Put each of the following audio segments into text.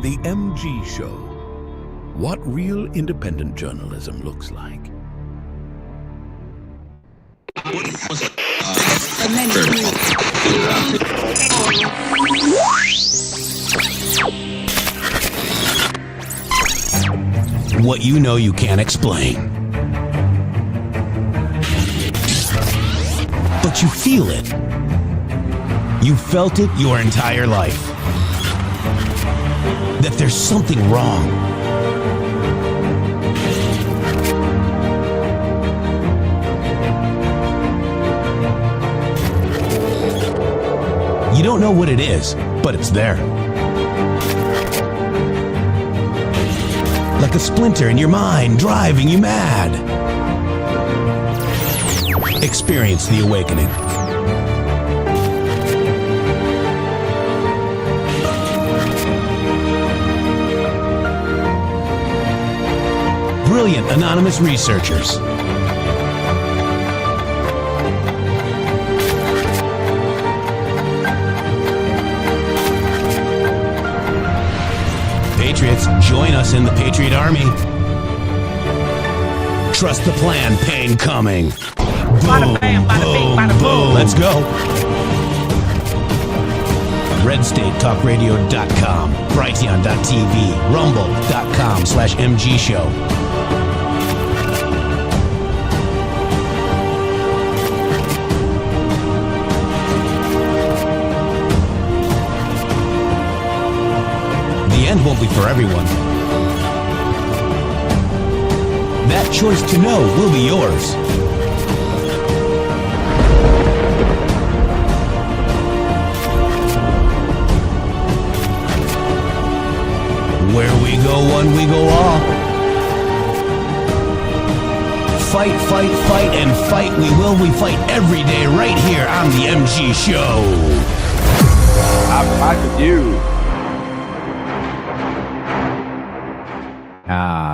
The MG Show. What real independent journalism looks like. What you know you can't explain. But you feel it. You felt it your entire life. That there's something wrong. You don't know what it is, but it's there. Like a splinter in your mind, driving you mad. Experience the awakening. Brilliant anonymous researchers. Patriots, join us in the Patriot Army. Trust the plan, pain coming. Boom, boom, boom. Let's go. RedStateTalkRadio.com, Brighteon.tv, Rumble.com/MG Show. The end won't be for everyone. That choice to know will be yours. Where we go one, we go all. Fight, fight, fight, and fight we will. We fight every day right here on the MG Show. I'm right with you.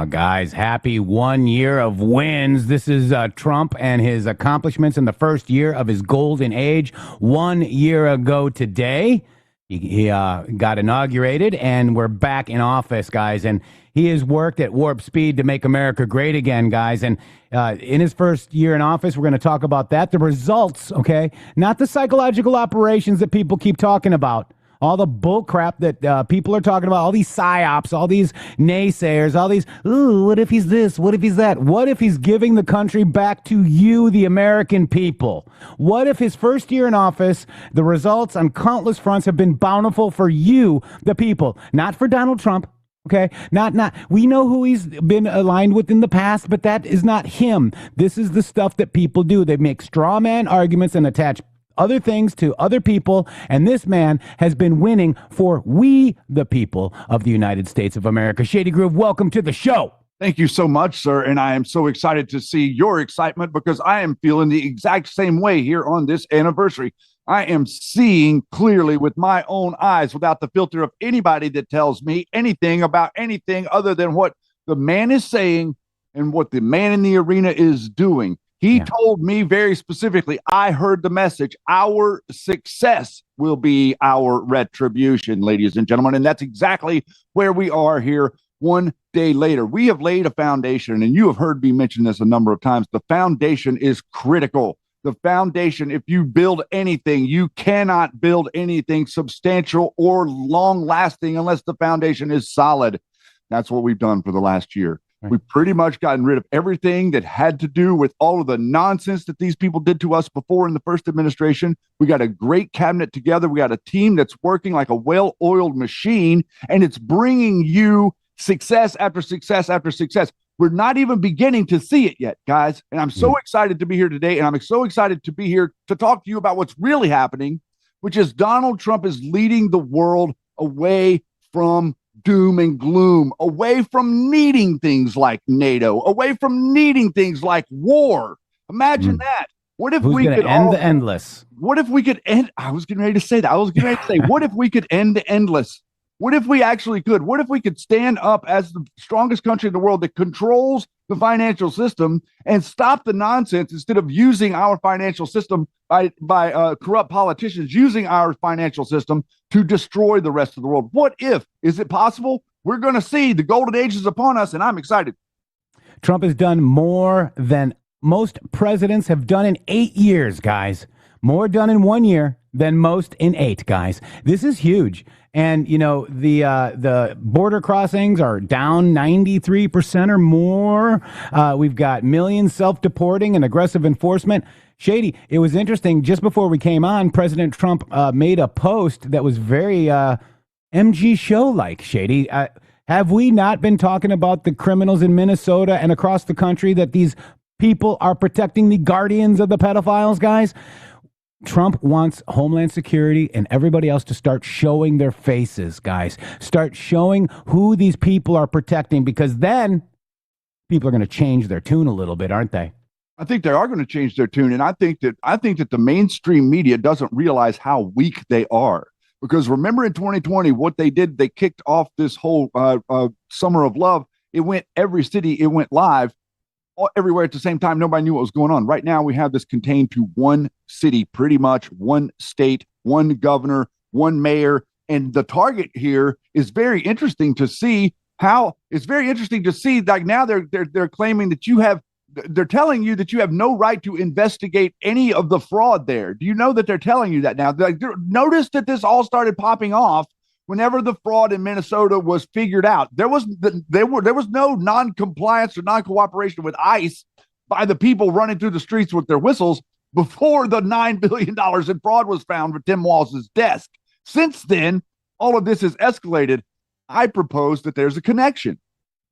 Guys, happy 1 year of wins. This is Trump and his accomplishments in the first year of his golden age. 1 year ago today, he got inaugurated, and we're back in office, guys. And he has worked at warp speed to make America great again, guys. And in his first year in office, we're going to talk about that. The results, okay? Not the psychological operations that people keep talking about. All the bull crap that people are talking about, all these psyops, all these naysayers, all these, ooh, what if he's this? What if he's that? What if he's giving the country back to you, the American people? What if his first year in office, the results on countless fronts have been bountiful for you, the people, not for Donald Trump? Okay, not we know who he's been aligned with in the past, but that is not him. This is the stuff that people do. They make straw man arguments and attach other things to other people, and this man has been winning for we, the people of the United States of America. Shady Groove, welcome to the show. Thank you so much, sir, and I am so excited to see your excitement because I am feeling the exact same way here on this anniversary. I am seeing clearly with my own eyes without the filter of anybody that tells me anything about anything other than what the man is saying and what the man in the arena is doing. He told me very specifically, I heard the message, our success will be our retribution, ladies and gentlemen. And that's exactly where we are here 1 day later. We have laid a foundation, and you have heard me mention this a number of times. The foundation is critical. The foundation, if you build anything, you cannot build anything substantial or long-lasting unless the foundation is solid. That's what we've done for the last year. Right. We've pretty much gotten rid of everything that had to do with all of the nonsense that these people did to us before in the first administration. We got a great cabinet together. We got a team that's working like a well-oiled machine, and it's bringing you success after success after success. We're not even beginning to see it yet, guys. And I'm so excited to be here today, and I'm so excited to be here to talk to you about what's really happening, which is Donald Trump is leading the world away from doom and gloom, away from needing things like NATO, away from needing things like war. Imagine that. What if we could end the endless? What if we could end? I was getting ready to say that. I was getting ready to say, what if we could end the endless? What if we actually could? What if we could stand up as the strongest country in the world that controls the financial system and stop the nonsense instead of using our financial system by corrupt politicians using our financial system to destroy the rest of the world? What if? Is it possible? We're going to see the golden age is upon us, and I'm excited. Trump has done more than most presidents have done in 8 years, guys. More done in 1 year than most in 8, guys. This is huge. And, you know, the border crossings are down 93% or more. We've got millions self-deporting and aggressive enforcement. Shady, it was interesting. Just before we came on, President Trump made a post that was very MG show-like, Shady. Have we not been talking about the criminals in Minnesota and across the country, that these people are protecting the guardians of the pedophiles, guys? Trump wants Homeland Security and everybody else to start showing their faces, guys. Start showing who these people are protecting, because then people are going to change their tune a little bit, aren't they? I think they are going to change their tune, and I think that the mainstream media doesn't realize how weak they are. Because remember in 2020, what they did, they kicked off this whole summer of love. It went every city, it went live everywhere at the same time. Nobody knew what was going on. Right now, we have this contained to one city, pretty much one state, one governor, one mayor. And the target here is very interesting to see like now they're claiming that they're telling you that you have no right to investigate any of the fraud there. Do you know that they're telling you that now? Notice that this all started popping off whenever the fraud in Minnesota was figured out. There was no non-compliance or non-cooperation with ICE by the people running through the streets with their whistles before the $9 billion in fraud was found with Tim Walz's desk. Since then, all of this has escalated. I propose that there's a connection.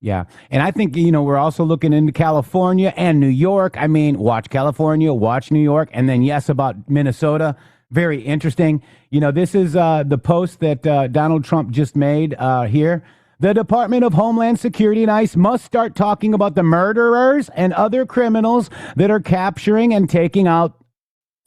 Yeah. And I think, you know, we're also looking into California and New York. I mean, watch California, watch New York, and then, yes, about Minnesota. Very interesting. You know, this is the post that Donald Trump just made here. The Department of Homeland Security and ICE must start talking about the murderers and other criminals that are capturing and taking out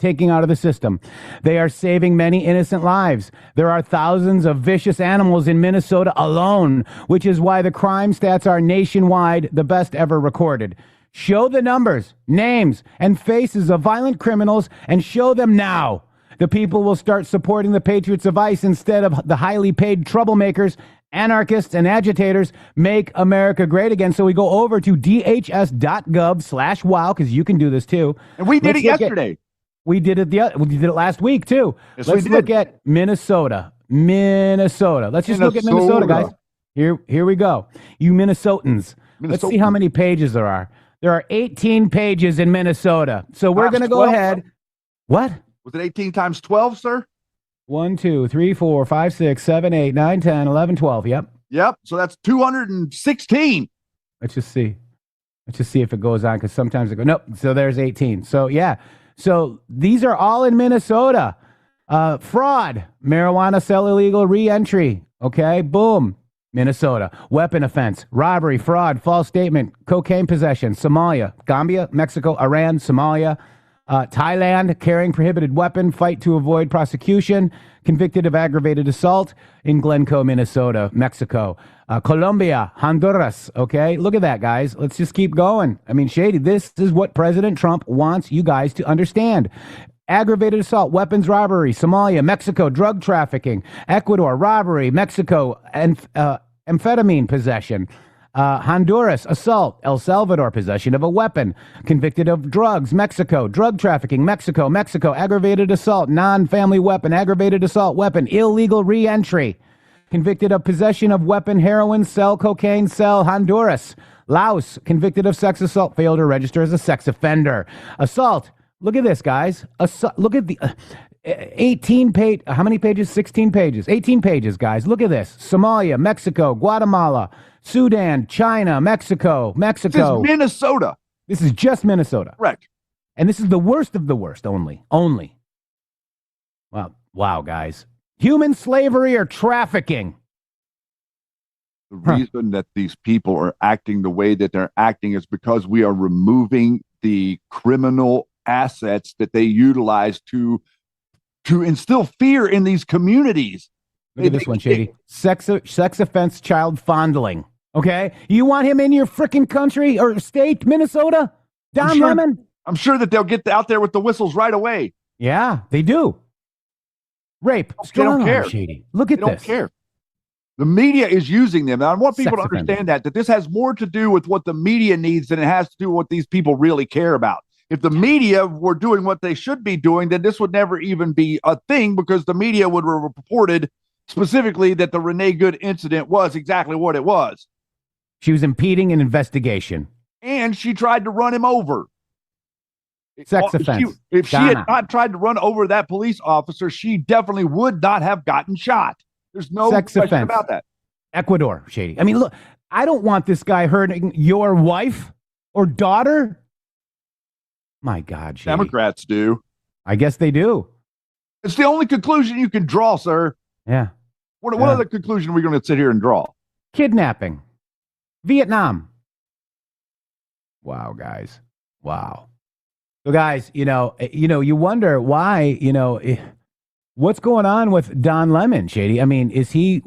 of the system. They are saving many innocent lives. There are thousands of vicious animals in Minnesota alone, which is why the crime stats are nationwide the best ever recorded. Show the numbers, names, and faces of violent criminals, and show them now. The people will start supporting the Patriots of ICE instead of the highly paid troublemakers, anarchists, and agitators. Make America great again. So we go over to dhs.gov/wow, because you can do this too. And we did it yesterday. We did it last week too. Yes, Let's look at Minnesota. Let's just look at Minnesota, guys. Here we go. You Minnesotans. Let's see how many pages there are. There are 18 pages in Minnesota. So we're going to go ahead. What? Was it 18 times 12, sir? 1, 2, 3, 4, 5, 6, 7, 8, 9, 10, 11, 12. Yep. So that's 216. Let's just see if it goes on, because sometimes it goes. Nope. So there's 18. So yeah. So these are all in Minnesota. Fraud, marijuana sell illegal re-entry. Okay, boom. Minnesota. Weapon offense, robbery, fraud, false statement, cocaine possession, Somalia, Gambia, Mexico, Iran, Somalia, Thailand, carrying prohibited weapon, fight to avoid prosecution, convicted of aggravated assault in Glencoe, Minnesota, Mexico, Colombia, Honduras. Okay, look at that, guys. Let's just keep going. I mean, Shady, this is what President Trump wants you guys to understand. Aggravated assault, weapons robbery, Somalia, Mexico, drug trafficking, Ecuador, robbery, Mexico, and amphetamine possession. Honduras, assault. El Salvador, possession of a weapon. Convicted of drugs. Mexico, drug trafficking. Mexico, aggravated assault. Non-family weapon. Aggravated assault weapon. Illegal re-entry. Convicted of possession of weapon. Heroin, sell cocaine, sell. Honduras. Laos, convicted of sex assault. Failed to register as a sex offender. Assault. Look at this, guys. Look at the 18 page. How many pages? 16 pages. 18 pages, guys. Look at this. Somalia, Mexico, Guatemala, Sudan, China, Mexico. This is Minnesota. This is just Minnesota. Correct. And this is the worst of the worst only. Wow, guys. Human slavery or trafficking. The reason that these people are acting the way that they're acting is because we are removing the criminal assets that they utilize to instill fear in these communities. Look at this one, Shady. Sex offense child fondling. Okay? You want him in your freaking country or state, Minnesota? Don Lemon? I'm sure that they'll get out there with the whistles right away. Yeah, they do. Rape. They don't Strong care. arm, Shady. Look at They don't this. care. The media is using them. Now, I want people Sex to understand that this has more to do with what the media needs than it has to do with what these people really care about. If the media were doing what they should be doing, then this would never even be a thing, because the media would have reported specifically that the Renee Good incident was exactly what it was. She was impeding an investigation. And she tried to run him over. Sex offense. If she had not tried to run over that police officer, she definitely would not have gotten shot. There's no question about that. Ecuador, Shady. I mean, look, I don't want this guy hurting your wife or daughter. My God, Shady. Democrats do. I guess they do. It's the only conclusion you can draw, sir. Yeah. What other conclusion are we going to sit here and draw? Kidnapping. Vietnam. Wow, guys. Wow. So, guys, you wonder why, what's going on with Don Lemon, Shady? I mean, is he,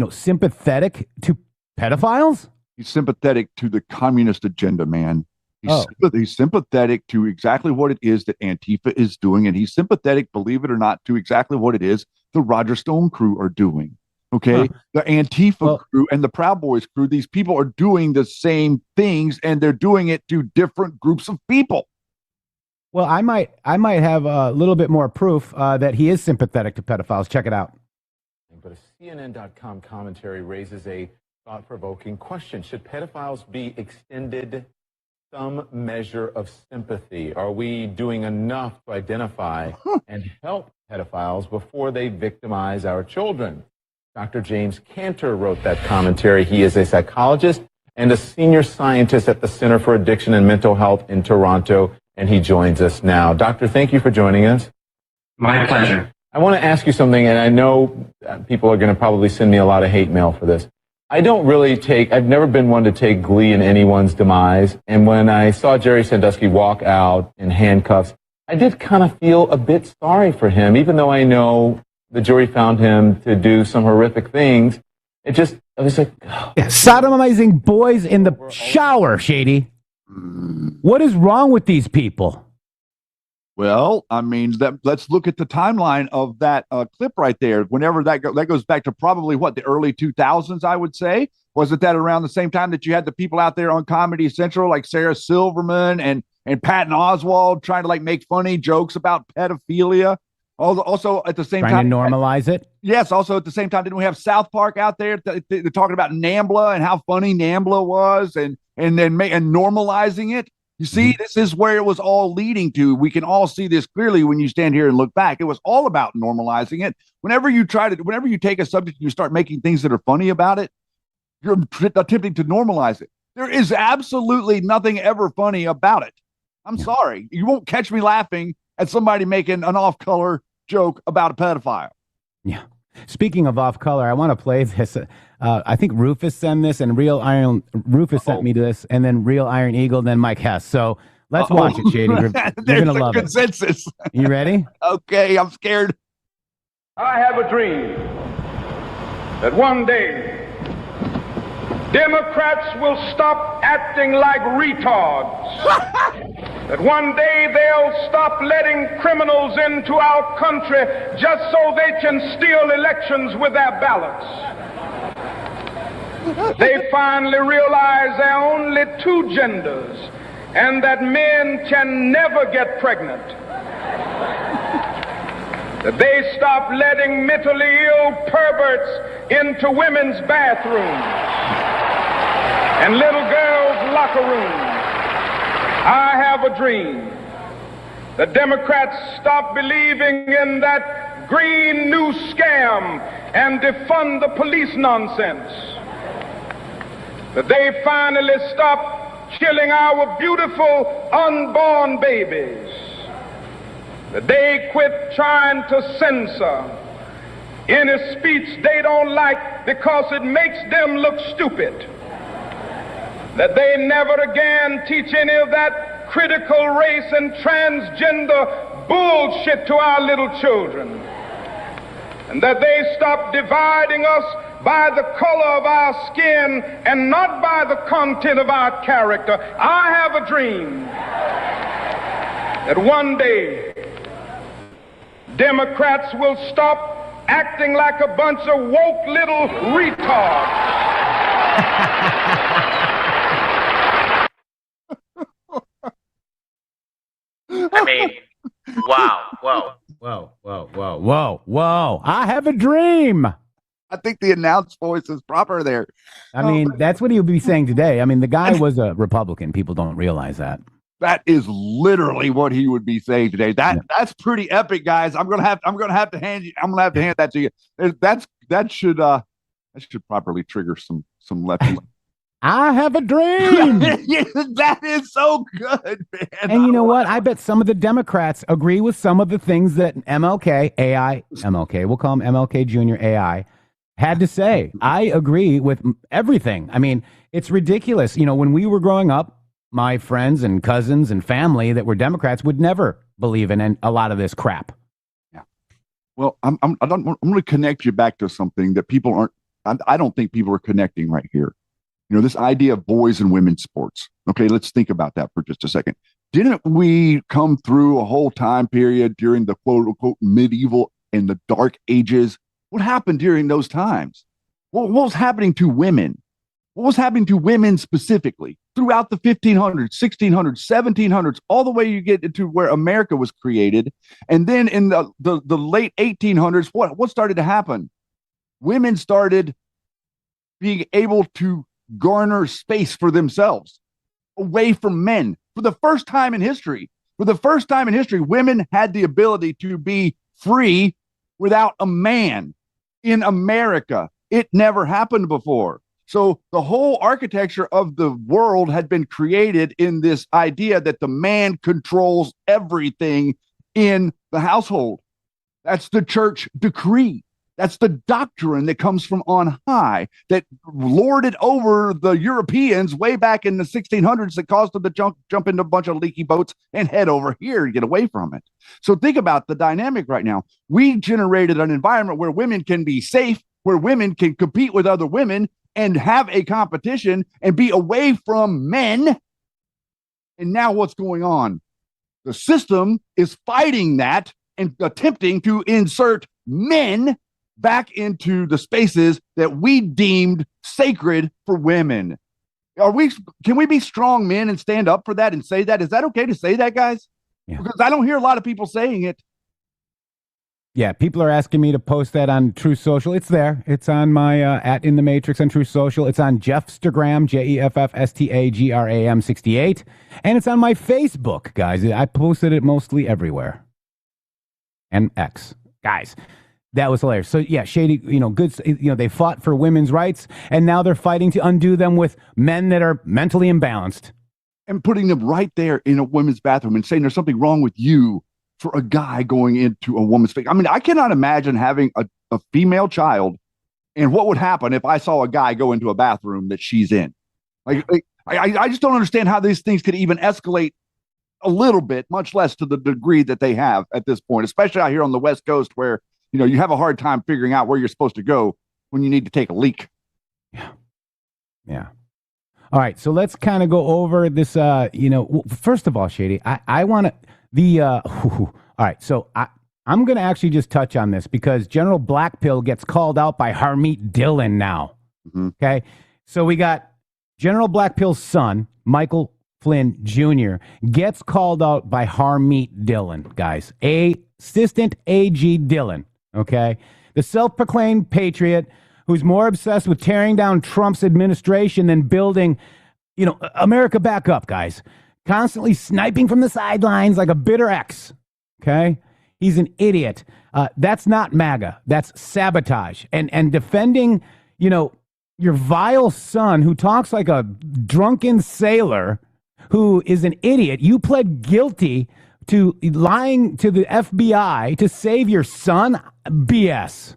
sympathetic to pedophiles? He's sympathetic to the communist agenda, man. He's sympathetic to exactly what it is that Antifa is doing, and he's sympathetic, believe it or not, to exactly what it is the Roger Stone crew are doing. Okay, the Antifa crew and the Proud Boys crew, these people are doing the same things, and they're doing it to different groups of people. Well, I might have a little bit more proof that he is sympathetic to pedophiles. Check it out. But a CNN.com commentary raises a thought-provoking question. Should pedophiles be extended some measure of sympathy? Are we doing enough to identify and help pedophiles before they victimize our children? Dr. James Cantor wrote that commentary. He is a psychologist and a senior scientist at the Center for Addiction and Mental Health in Toronto, and he joins us now. Doctor, thank you for joining us. My pleasure. I want to ask you something, and I know people are going to probably send me a lot of hate mail for this. I've never been one to take glee in anyone's demise, and when I saw Jerry Sandusky walk out in handcuffs, I did kind of feel a bit sorry for him, even though I know the jury found him to do some horrific things. I was like, oh. Yeah, sodomizing boys in the shower, Shady. What is wrong with these people? Well, I mean, let's look at the timeline of that clip right there. Whenever that goes back to probably the early 2000s, I would say. Wasn't that around the same time that you had the people out there on Comedy Central like Sarah Silverman and Patton Oswalt trying to make funny jokes about pedophilia? Also, at the same time, trying to normalize it. Yes. Also, at the same time, didn't we have South Park out there? They're talking about NAMBLA and how funny NAMBLA was, and normalizing it. You see, this is where it was all leading to. We can all see this clearly when you stand here and look back. It was all about normalizing it. Whenever you take a subject and you start making things that are funny about it, you're attempting to normalize it. There is absolutely nothing ever funny about it. I'm sorry. You won't catch me laughing at somebody making an off-color joke about a pedophile. Yeah. Speaking of off-color, I want to play this. I think Rufus sent this, and Rufus sent me this, and then Real Iron Eagle, then Mike Hess. So let's watch it, Shady. You're going to love consensus. it. You ready? Okay, I'm scared. I have a dream that one day Democrats will stop acting like retards. That one day they'll stop letting criminals into our country just so they can steal elections with their ballots. They finally realize there are only two genders and that men can never get pregnant. That they stop letting mentally ill perverts into women's bathrooms and little girls' locker rooms. I have a dream that Democrats stop believing in that green new scam and defund the police nonsense. That they finally stop killing our beautiful unborn babies. That they quit trying to censor any speech they don't like because it makes them look stupid. That they never again teach any of that critical race and transgender bullshit to our little children. and that they stop dividing us by the color of our skin and not by the content of our character. I have a dream that one day Democrats will stop acting like a bunch of woke little retards. I mean, wow, whoa. Whoa. I have a dream. I think the announced voice is proper there. I mean, that's what he would be saying today. I mean, the guy was a Republican. People don't realize that. That is literally what he would be saying today. That's pretty epic, guys. I'm gonna have to hand that to you. That should properly trigger some lefties. I have a dream. That is so good, man. And you know what? I bet some of the Democrats agree with some of the things that MLK, we'll call him MLK Jr. AI, had to say. I agree with everything. I mean, it's ridiculous. You know, when we were growing up, my friends and cousins and family that were Democrats would never believe in a lot of this crap. Yeah. Well, I'm going to connect you back to something that people aren't. I don't think people are connecting right here. You know, this idea of boys and women's sports. Okay, let's think about that for just a second. Didn't we come through a whole time period during the quote unquote medieval and the dark ages? What happened during those times? What was happening to women? What was happening to women specifically throughout the 1500s, 1600s, 1700s, all the way you get into where America was created? And then in the late 1800s, what started to happen? Women started being able to garner space for themselves away from men. For the first time in history, women had the ability to be free without a man in America. It never happened before. So the whole architecture of the world had been created in this idea that the man controls everything in the household. That's the church decree. That's the doctrine that comes from on high that lorded over the Europeans way back in the 1600s that caused them to jump into a bunch of leaky boats and head over here to get away from it. So think about the dynamic right now. We generated an environment where women can be safe, where women can compete with other women and have a competition and be away from men. And now what's going on? The system is fighting that and attempting to insert men back into the spaces that we deemed sacred for women. Can we be strong men and stand up for that and say that? Is that okay to say that, guys? Yeah. Because I don't hear a lot of people saying it. Yeah, people are asking me to post that on True Social. It's there. It's on my at In the Matrix on True Social. It's on Jeffstagram, JEFFSTAGRAM 68. And it's on my Facebook, guys. I posted it mostly everywhere. And X. Guys, that was hilarious. So yeah, Shady, they fought for women's rights, and now they're fighting to undo them with men that are mentally imbalanced. And putting them right there in a women's bathroom and saying there's something wrong with you for a guy going into a woman's face. I mean, I cannot imagine having a female child and what would happen if I saw a guy go into a bathroom that she's in. I just don't understand how these things could even escalate a little bit, much less to the degree that they have at this point, especially out here on the West Coast where you have a hard time figuring out where you're supposed to go when you need to take a leak. Yeah. All right. So let's kind of go over this, first of all, Shady, I want to, all right. So I'm going to actually just touch on this because General Blackpill gets called out by Harmeet Dillon now. Mm-hmm. Okay. So we got General Blackpill's son, Michael Flynn Jr., gets called out by Harmeet Dillon, guys. Assistant AG Dillon. Okay. The self-proclaimed patriot who's more obsessed with tearing down Trump's administration than building, America back up, guys. Constantly sniping from the sidelines like a bitter ex. Okay. He's an idiot. That's not MAGA. That's sabotage. And defending, your vile son who talks like a drunken sailor who is an idiot. You pled guilty to lying to the FBI to save your son. BS.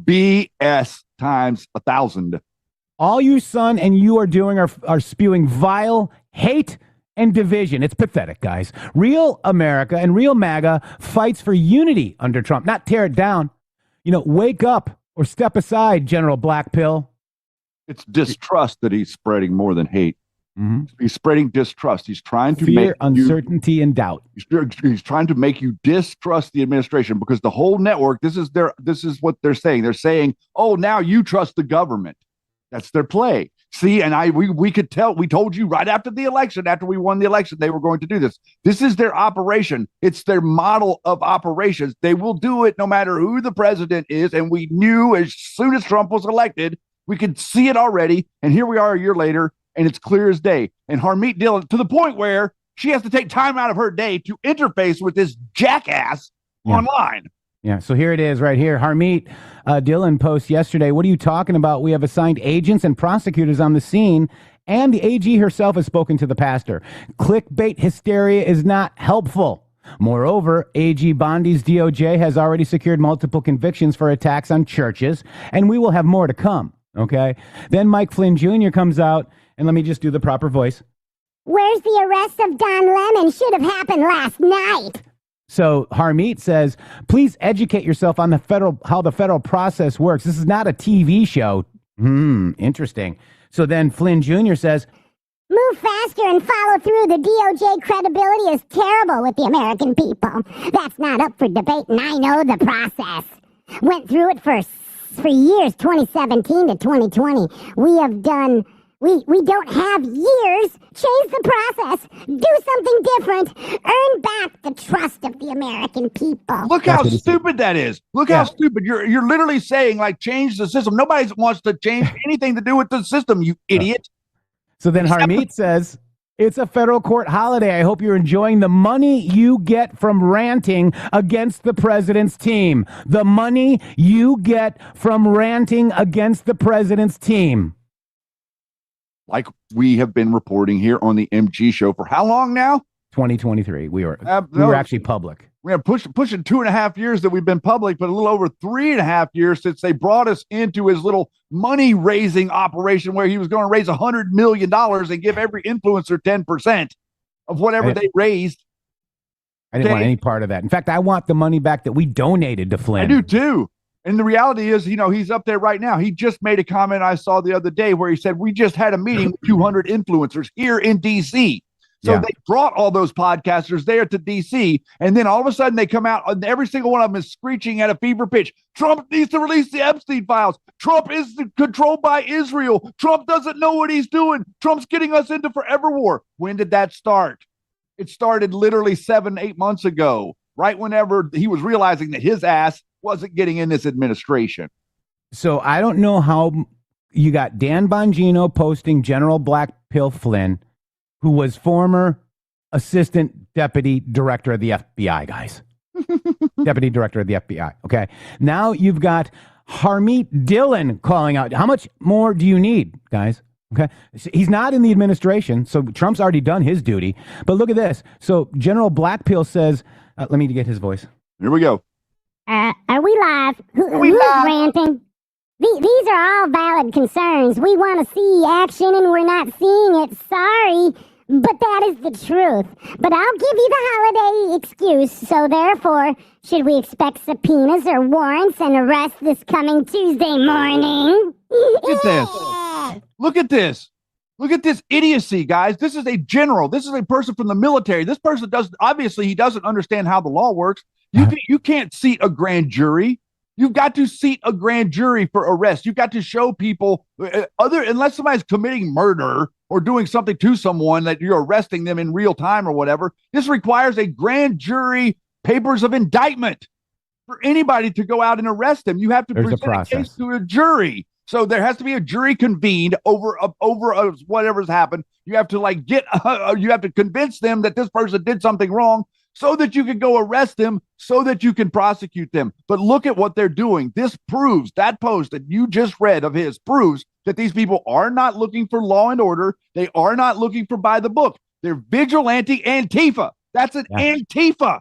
BS times 1,000. All you son and you are doing are spewing vile hate and division. It's pathetic, guys. Real America and real MAGA fights for unity under Trump, not tear it down. Wake up or step aside, General Blackpill. It's distrust that he's spreading more than hate. Mm-hmm. He's spreading distrust. He's trying to fear, make uncertainty, and doubt. He's trying to make you distrust the administration because the whole network. This is what they're saying. They're saying, "Oh, now you trust the government." That's their play. See, and we could tell. We told you right after the election, after we won the election, they were going to do this. This is their operation. It's their model of operations. They will do it no matter who the president is. And we knew as soon as Trump was elected, we could see it already. And here we are a year later. And it's clear as day. And Harmeet Dillon, to the point where she has to take time out of her day to interface with this jackass online. Yeah, so here it is right here. Harmeet Dillon posts yesterday, what are you talking about? We have assigned agents and prosecutors on the scene, and the AG herself has spoken to the pastor. Clickbait hysteria is not helpful. Moreover, AG Bondi's DOJ has already secured multiple convictions for attacks on churches, and we will have more to come. Okay? Then Mike Flynn Jr. comes out. And let me just do the proper voice. Where's the arrest of Don Lemon? Should have happened last night. So Harmeet says, please educate yourself on how the federal process works. This is not a TV show. Interesting. So then Flynn Jr. says, move faster and follow through. The DOJ credibility is terrible with the American people. That's not up for debate, and I know the process. Went through it for years, 2017 to 2020. We have done... We don't have years. Change the process. Do something different. Earn back the trust of the American people. Look how stupid that is. Look how stupid. You're literally saying, like, change the system. Nobody wants to change anything to do with the system, you idiot. So then Harmeet says, it's a federal court holiday. I hope you're enjoying the money you get from ranting against the president's team. The money you get from ranting against the president's team. Like we have been reporting here on the MG show for how long now? 2023. We were actually public. We have pushing 2.5 years that we've been public, but a little over 3.5 years since they brought us into his little money raising operation where he was going to raise $100 million and give every influencer 10% of whatever they raised. I didn't want any part of that. In fact, I want the money back that we donated to Flynn. I do too. And the reality is, he's up there right now. He just made a comment I saw the other day where he said, we just had a meeting with 200 influencers here in D.C. So they brought all those podcasters there to D.C. And then all of a sudden they come out and every single one of them is screeching at a fever pitch. Trump needs to release the Epstein files. Trump is controlled by Israel. Trump doesn't know what he's doing. Trump's getting us into forever war. When did that start? It started literally 7-8 months ago, right whenever he was realizing that his ass wasn't getting in this administration. So I don't know how you got Dan Bongino posting General Blackpill Flynn, who was former assistant deputy director of the FBI, guys. Deputy director of the FBI. Okay. Now you've got Harmeet Dillon calling out. How much more do you need, guys? Okay. He's not in the administration, so Trump's already done his duty. But look at this. So General Blackpill says, let me get his voice. Here we go. Are we live? Who's ranting? These are all valid concerns. We want to see action and we're not seeing it. Sorry, but that is the truth. But I'll give you the holiday excuse. So therefore, should we expect subpoenas or warrants and arrest this coming Tuesday morning? Look at this. Look at this. Look at this idiocy, guys. This is a general. This is a person from the military. This person he doesn't understand how the law works. You can't seat a grand jury. You've got to seat a grand jury for arrest. You've got to show people unless somebody's committing murder or doing something to someone that you're arresting them in real time or whatever. This requires a grand jury papers of indictment for anybody to go out and arrest them. You have to present a case to a jury. So there has to be a jury convened over whatever's happened. You have to you have to convince them that this person did something wrong, so that you can go arrest them, so that you can prosecute them. But look at what they're doing. This proves, that post that you just read of his proves that these people are not looking for law and order. They are not looking for by the book. They're vigilante Antifa. That's an Antifa.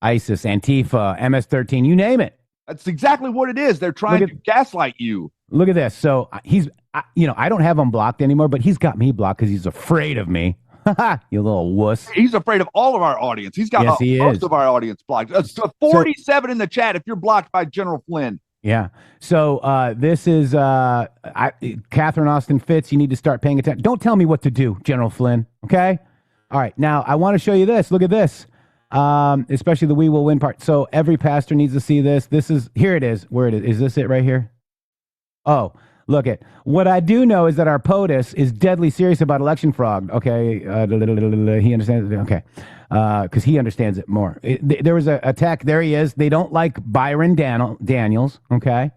ISIS, Antifa, MS-13, you name it. That's exactly what it is. They're trying to gaslight you. Look at this. So I don't have him blocked anymore, but he's got me blocked because he's afraid of me. You little wuss. He's afraid of all of our audience. He's got most of our audience blocked. 47 in the chat if you're blocked by General Flynn. Yeah. So this is Catherine Austin Fitz. You need to start paying attention. Don't tell me what to do, General Flynn. Okay. All right. Now I want to show you this. Look at this. Especially the "we will win" part. So every pastor needs to see this. This is here. It is. Where it is. Is this it right here? Oh, look at what I do know is that our POTUS is deadly serious about election fraud. Okay. He understands it. Okay. Because he understands it more. There was a attack. There he is. They don't like Byron Daniels. Okay.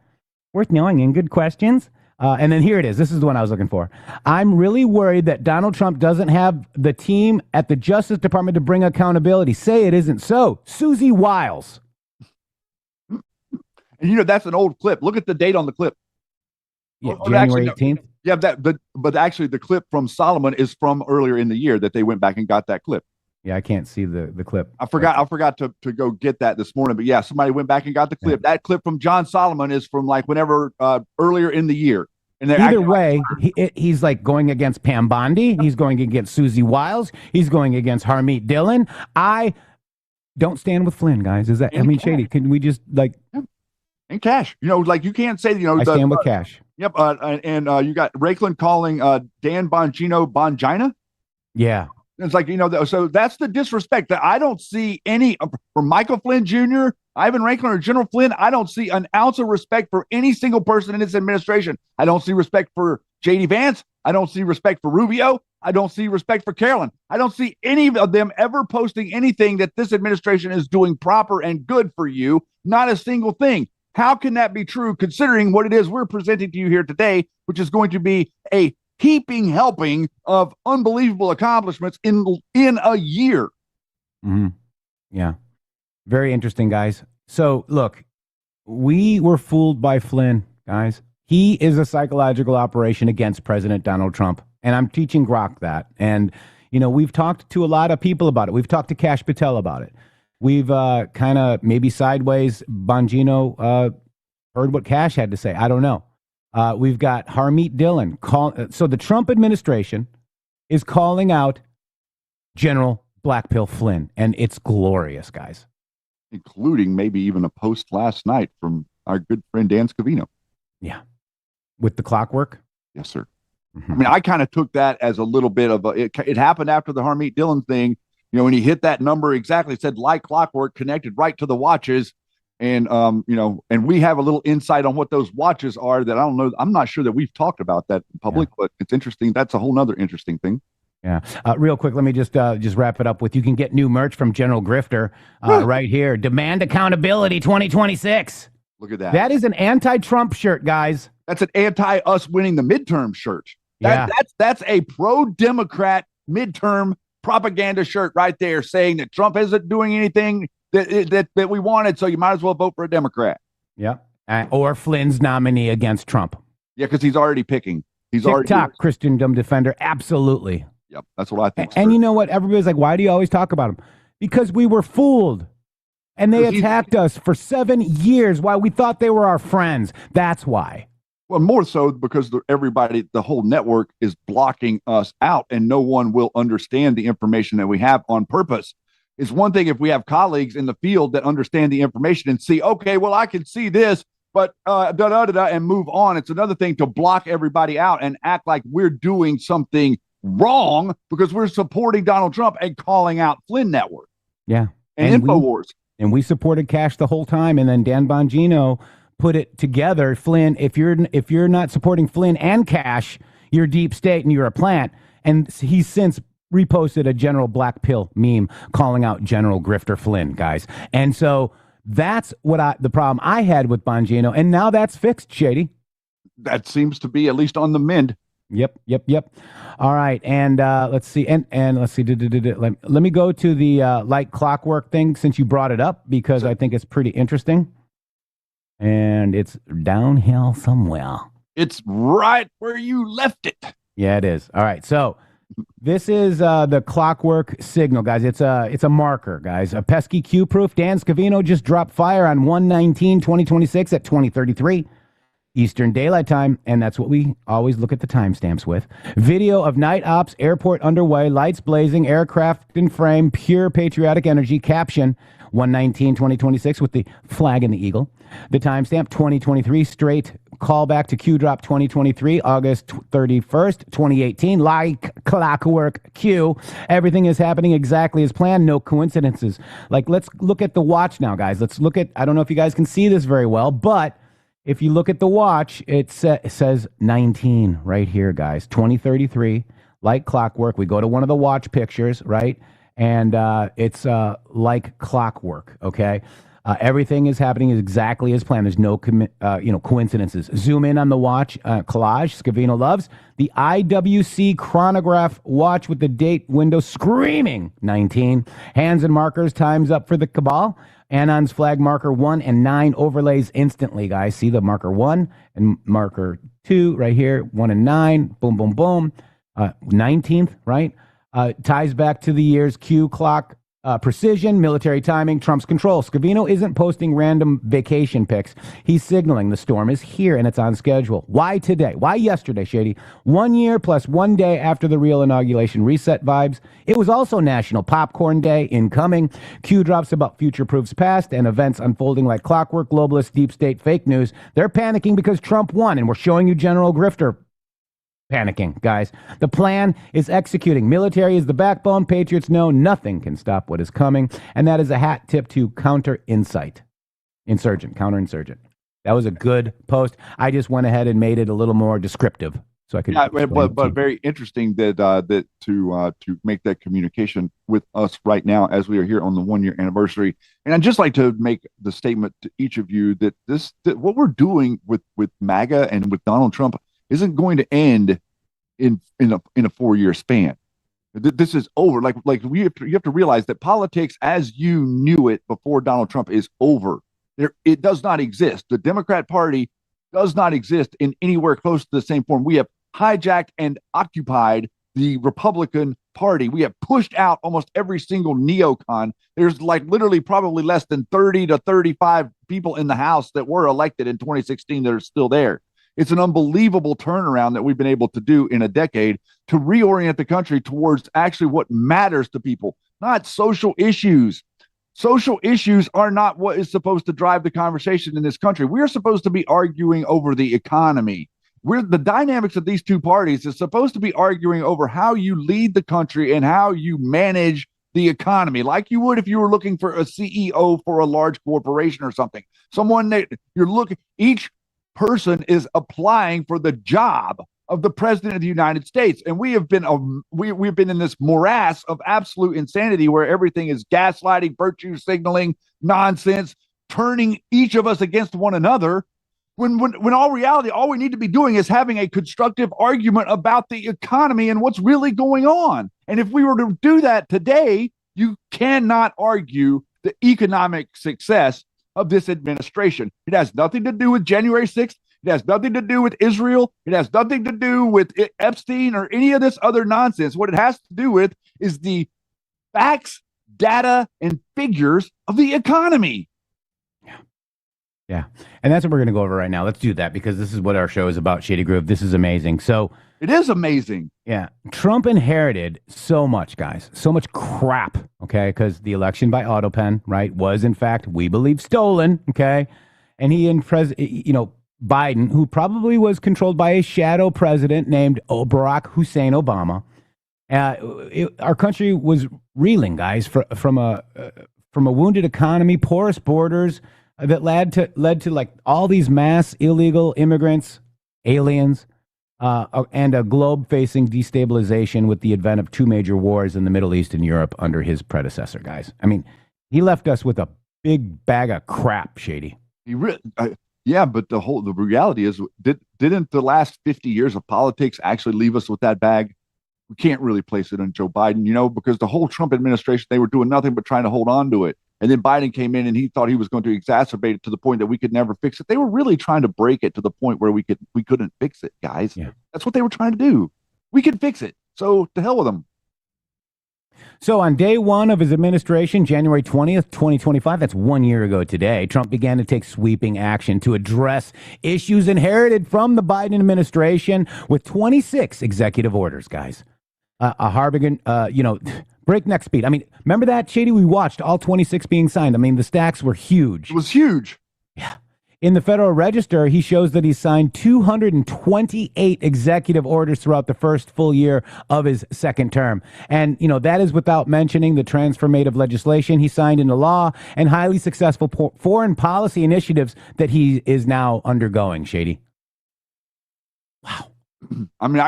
Worth knowing and good questions. And then here it is. This is the one I was looking for. I'm really worried that Donald Trump doesn't have the team at the Justice Department to bring accountability. Say it isn't so. Susie Wiles. And that's an old clip. Look at the date on the clip. Yeah, January 18th. Yeah, but actually the clip from Solomon is from earlier in the year that they went back and got that clip. Yeah, I can't see the clip. I forgot to go get that this morning. But yeah, somebody went back and got the clip. Yeah. That clip from John Solomon is from like whenever earlier in the year. And either way, he's like going against Pam Bondi. He's going against Susie Wiles. He's going against Harmeet Dillon. I don't stand with Flynn, guys. Is that? I mean, Shady. Can we just like? And Cash. Like you can't say I stand with Cash. Yep. And you got Raiklan calling Dan Bongino Bongina. Yeah. It's like, so that's the disrespect that I don't see any from Michael Flynn Jr., Ivan Raiklan, or General Flynn. I don't see an ounce of respect for any single person in this administration. I don't see respect for J.D. Vance. I don't see respect for Rubio. I don't see respect for Carolyn. I don't see any of them ever posting anything that this administration is doing proper and good for you. Not a single thing. How can that be true considering what it is we're presenting to you here today, which is going to be a heaping helping of unbelievable accomplishments in a year? Mm-hmm. Yeah. Very interesting, guys. So look, we were fooled by Flynn, guys. He is a psychological operation against President Donald Trump. And I'm teaching Grok that. And, we've talked to a lot of people about it. We've talked to Kash Patel about it. We've kind of maybe sideways Bongino heard what Cash had to say. I don't know. We've got Harmeet Dillon. So the Trump administration is calling out General Blackpill Flynn, and it's glorious, guys. Including maybe even a post last night from our good friend Dan Scavino. Yeah. With the clockwork? Yes, sir. Mm-hmm. I mean, I kind of took that as a little bit of it happened after the Harmeet Dillon thing. When he hit that number exactly, it said like clockwork connected right to the watches. And, and we have a little insight on what those watches are that I don't know. I'm not sure that we've talked about that in public, but it's interesting. That's a whole nother interesting thing. Yeah. Real quick, let me just wrap it up with you can get new merch from General Grifter right here. Demand accountability 2026. Look at that. That is an anti-Trump shirt, guys. That's an anti-us winning the midterm shirt. That's a pro-Democrat midterm propaganda shirt right there saying that Trump isn't doing anything that we wanted, so you might as well vote for a Democrat. Yeah. Or Flynn's nominee against Trump. Yeah, because he's already picking. He's TikTok already Christendom defender. Absolutely. Yep, that's what I think. And you know what? Everybody's like, why do you always talk about him? Because we were fooled. And they attacked us for 7 years while we thought they were our friends. That's why. Well, more so because the whole network is blocking us out, and no one will understand the information that we have on purpose. It's one thing if we have colleagues in the field that understand the information and see, okay, well, I can see this, but and move on. It's another thing to block everybody out and act like we're doing something wrong because we're supporting Donald Trump and calling out Flynn Network. Yeah. And InfoWars. And we supported Cash the whole time. And then Dan Bongino put it together. Flynn, if you're not supporting Flynn and Cash, you're deep state and you're a plant. And he's since reposted a General Black Pill meme calling out General Grifter Flynn, guys. And so that's the problem I had with Bongino. And now that's fixed, Shady. That seems to be at least on the mend. Yep. All right. And let's see. And let's see. Let me go to the like clockwork thing since you brought it up, because I think it's pretty interesting. And it's downhill somewhere. It's right where you left it. Yeah, it is. All right. So this is the clockwork signal, guys. It's a marker, guys. A pesky Q proof. Dan Scavino just dropped fire on 1/19/2026 at 20:33. Eastern Daylight Time, and that's what we always look at the timestamps with. Video of night ops, airport underway, lights blazing, aircraft in frame, pure patriotic energy. Caption 1/19/2026 with the flag and the eagle. The timestamp 2023, straight callback to Q drop 2023, August 31st, 2018. Like clockwork Q. Everything is happening exactly as planned. No coincidences. Like, let's look at the watch now, guys. Let's look at, I don't know if you guys can see this very well, but if you look at the watch, it says 19 right here, guys. 2033, like clockwork. We go to one of the watch pictures, right? And it's like clockwork, okay? Everything is happening exactly as planned. There's no coincidences. Zoom in on the watch collage. Scavino loves the IWC chronograph watch with the date window screaming 19. Hands and markers. Time's up for the cabal. Anon's flag marker 1 and 9 overlays instantly, guys. See the marker 1 and marker 2 right here. 1 and 9. Boom, boom, boom. 19th, right? Ties back to the year's Q clock. Precision, military timing, Trump's control. Scavino isn't posting random vacation pics. He's signaling the storm is here and it's on schedule. Why today? Why yesterday, Shady? 1 year plus 1 day after the real inauguration. Reset vibes. It was also National Popcorn Day incoming. Q drops about future proofs past and events unfolding like clockwork. Globalist, deep state, fake news. They're panicking because Trump won, and we're showing you General Grifter panicking, guys. The plan is executing. Military is the backbone. Patriots know nothing can stop what is coming. And that is a hat tip to counterinsurgent. That was a good post. I just went ahead and made it a little more descriptive. So I could, but very interesting that to make that communication with us right now as we are here on the 1 year anniversary. And I'd just like to make the statement to each of you that what we're doing with MAGA and with Donald Trump isn't going to end in a 4 year span. This is over. You have to realize that politics as you knew it before Donald Trump is over. It does not exist. The Democrat Party does not exist in anywhere close to the same form. We have hijacked and occupied the Republican Party. We have pushed out almost every single neocon. There's literally probably less than 30 to 35 people in the House that were elected in 2016 that are still there. It's an unbelievable turnaround that we've been able to do in a decade to reorient the country towards actually what matters to people, not social issues. Social issues are not what is supposed to drive the conversation in this country. We're supposed to be arguing over the economy. The dynamics of these two parties is supposed to be arguing over how you lead the country and how you manage the economy, like you would if you were looking for a CEO for a large corporation or something. Someone that you're looking, each person is applying for the job of the president of the United States. And we have been we've been in this morass of absolute insanity where everything is gaslighting, virtue signaling, nonsense, turning each of us against one another. When all reality, all we need to be doing is having a constructive argument about the economy and what's really going on. And if we were to do that today, you cannot argue the economic success of this administration. It has nothing to do with January 6th. It has nothing to do with Israel. It has nothing to do with Epstein or any of this other nonsense. What it has to do with is the facts, data, and figures of the economy. Yeah. And that's what we're going to go over right now. Let's do that because this is what our show is about, Shady Groove. This is amazing. So it is amazing. Yeah. Trump inherited so much, guys, so much crap. Okay. Because the election by autopen, right, was in fact, we believe, stolen. Okay. And he and Biden, who probably was controlled by a shadow president named Barack Hussein Obama. Our country was reeling, guys, from a wounded economy, porous borders, that led to like all these mass illegal immigrants, aliens, and a globe-facing destabilization with the advent of two major wars in the Middle East and Europe under his predecessor, guys. I mean, he left us with a big bag of crap, Shady. Yeah, but the reality is, didn't the last 50 years of politics actually leave us with that bag? We can't really place it on Joe Biden, because the whole Trump administration, they were doing nothing but trying to hold on to it. And then Biden came in and he thought he was going to exacerbate it to the point that we could never fix it. They were really trying to break it to the point where we couldn't fix it, guys. Yeah. That's what they were trying to do. We could fix it. So to hell with them. So on day one of his administration, January 20th, 2025, that's 1 year ago today, Trump began to take sweeping action to address issues inherited from the Biden administration with 26 executive orders, guys. A Harbigan, breakneck speed. I mean, remember that, Shady? We watched all 26 being signed. I mean, the stacks were huge. It was huge. Yeah. In the Federal Register, he shows that he signed 228 executive orders throughout the first full year of his second term. And, that is without mentioning the transformative legislation he signed into law and highly successful foreign policy initiatives that he is now undergoing, Shady. Wow. I mean,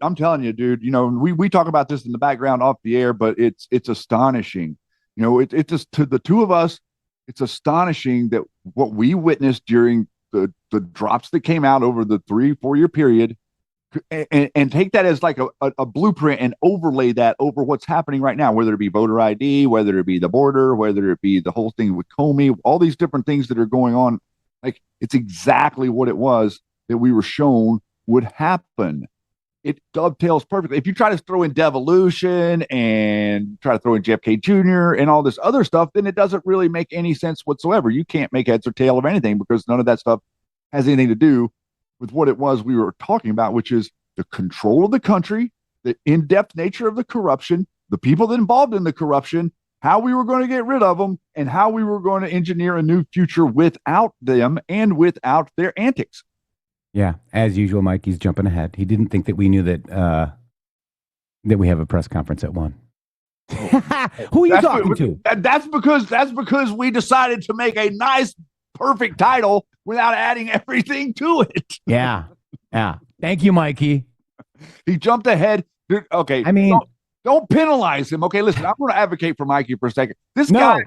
I'm telling you, dude, we talk about this in the background off the air, but it's astonishing. It's just to the two of us, it's astonishing that what we witnessed during the drops that came out over the 3-4 year period and take that as like a blueprint and overlay that over what's happening right now, whether it be voter ID, whether it be the border, whether it be the whole thing with Comey, all these different things that are going on. Like, it's exactly what it was that we were shown would happen. It dovetails perfectly. If you try to throw in devolution and try to throw in JFK Jr. and all this other stuff, then it doesn't really make any sense whatsoever. You can't make heads or tail of anything because none of that stuff has anything to do with what it was we were talking about, which is the control of the country, the in-depth nature of the corruption, the people that involved in the corruption, how we were going to get rid of them, and how we were going to engineer a new future without them and without their antics. Yeah, as usual, Mikey's jumping ahead. He didn't think that we knew that we have a press conference at 1. Who are you talking to? That's because we decided to make a nice, perfect title without adding everything to it. Yeah. Thank you, Mikey. He jumped ahead. Okay. I mean, don't penalize him. Okay, listen, I'm going to advocate for Mikey for a second. This guy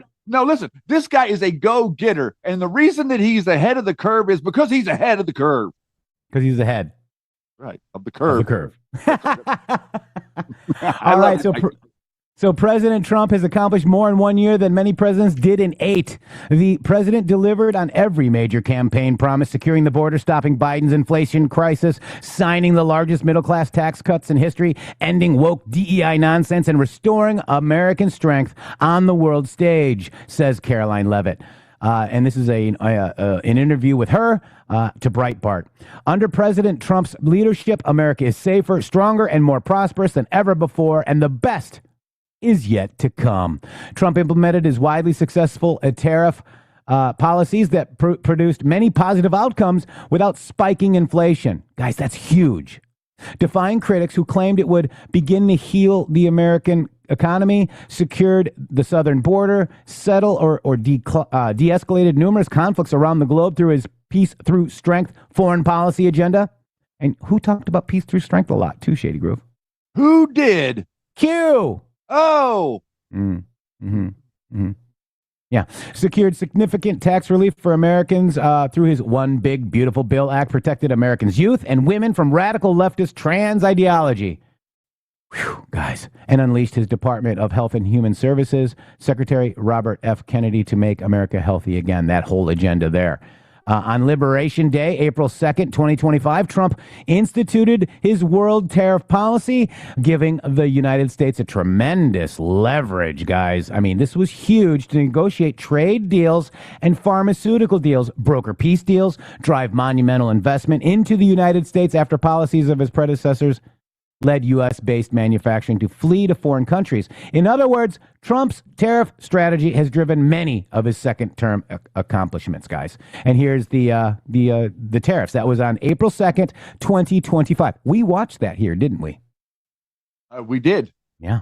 is a go-getter. And the reason that he's ahead of the curve is because he's ahead of the curve. Because he's ahead. Right, of the curve. All right, so President Trump has accomplished more in 1 year than many presidents did in 8. The president delivered on every major campaign promise, securing the border, stopping Biden's inflation crisis, signing the largest middle-class tax cuts in history, ending woke DEI nonsense, and restoring American strength on the world stage, says Caroline Leavitt. And this is an interview with her to Breitbart. Under President Trump's leadership, America is safer, stronger, and more prosperous than ever before, and the best is yet to come. Trump implemented his widely successful tariff policies that produced many positive outcomes without spiking inflation. Guys, that's huge. Defying critics who claimed it would begin to heal the American economy, secured the southern border, settle or de-escalated numerous conflicts around the globe through his peace through strength foreign policy agenda. And who talked about peace through strength a lot too, Shady Groove? Who did? Q. Oh. Yeah. Secured significant tax relief for Americans through his One Big Beautiful Bill Act, protected Americans' youth and women from radical leftist trans ideology. Whew, guys. And unleashed his Department of Health and Human Services, Secretary Robert F. Kennedy, to make America healthy again. That whole agenda there. On Liberation Day, April 2nd, 2025, Trump instituted his world tariff policy, giving the United States a tremendous leverage, guys. I mean, this was huge to negotiate trade deals and pharmaceutical deals, broker peace deals, drive monumental investment into the United States after policies of his predecessors led U.S.-based manufacturing to flee to foreign countries. In other words, Trump's tariff strategy has driven many of his second-term accomplishments, guys. And here's the tariffs. That was on April 2nd, 2025. We watched that here, didn't we? We did. Yeah.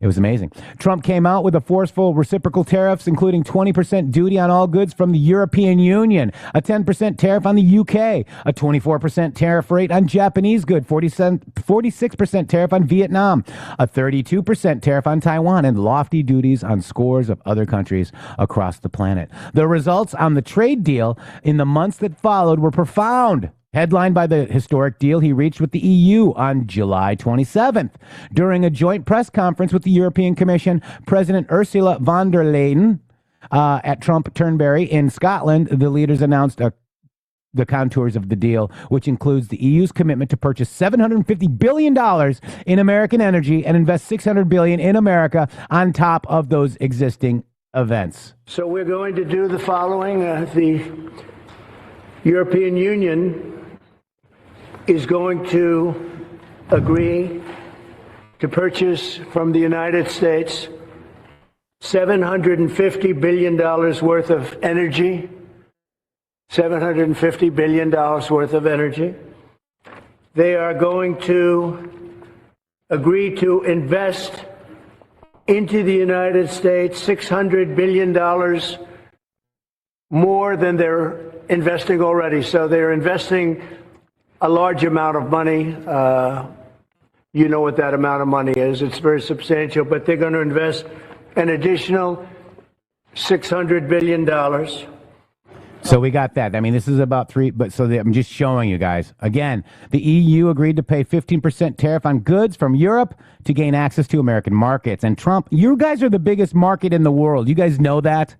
It was amazing. Trump came out with a forceful reciprocal tariffs, including 20% duty on all goods from the European Union, a 10% tariff on the UK, a 24% tariff rate on Japanese goods, 46% tariff on Vietnam, a 32% tariff on Taiwan, and lofty duties on scores of other countries across the planet. The results on the trade deal in the months that followed were profound. Headlined by the historic deal he reached with the EU on July 27th. During a joint press conference with the European Commission, President Ursula von der Leyen at Trump Turnberry in Scotland, the leaders announced a the contours of the deal, which includes the EU's commitment to purchase $750 billion in American energy and invest $600 billion in America on top of those existing events. So we're going to do the following. The European Union is going to agree to purchase from the United States $750 billion worth of energy. $750 billion worth of energy. They are going to agree to invest into the United States $600 billion more than they're investing already. So they're investing a large amount of money. You know what that amount of money is. It's very substantial, but they're going to invest an additional $600 billion. So we got that. I mean, this is about I'm just showing you guys. Again, the EU agreed to pay 15% tariff on goods from Europe to gain access to American markets. And Trump, you guys are the biggest market in the world. You guys know that?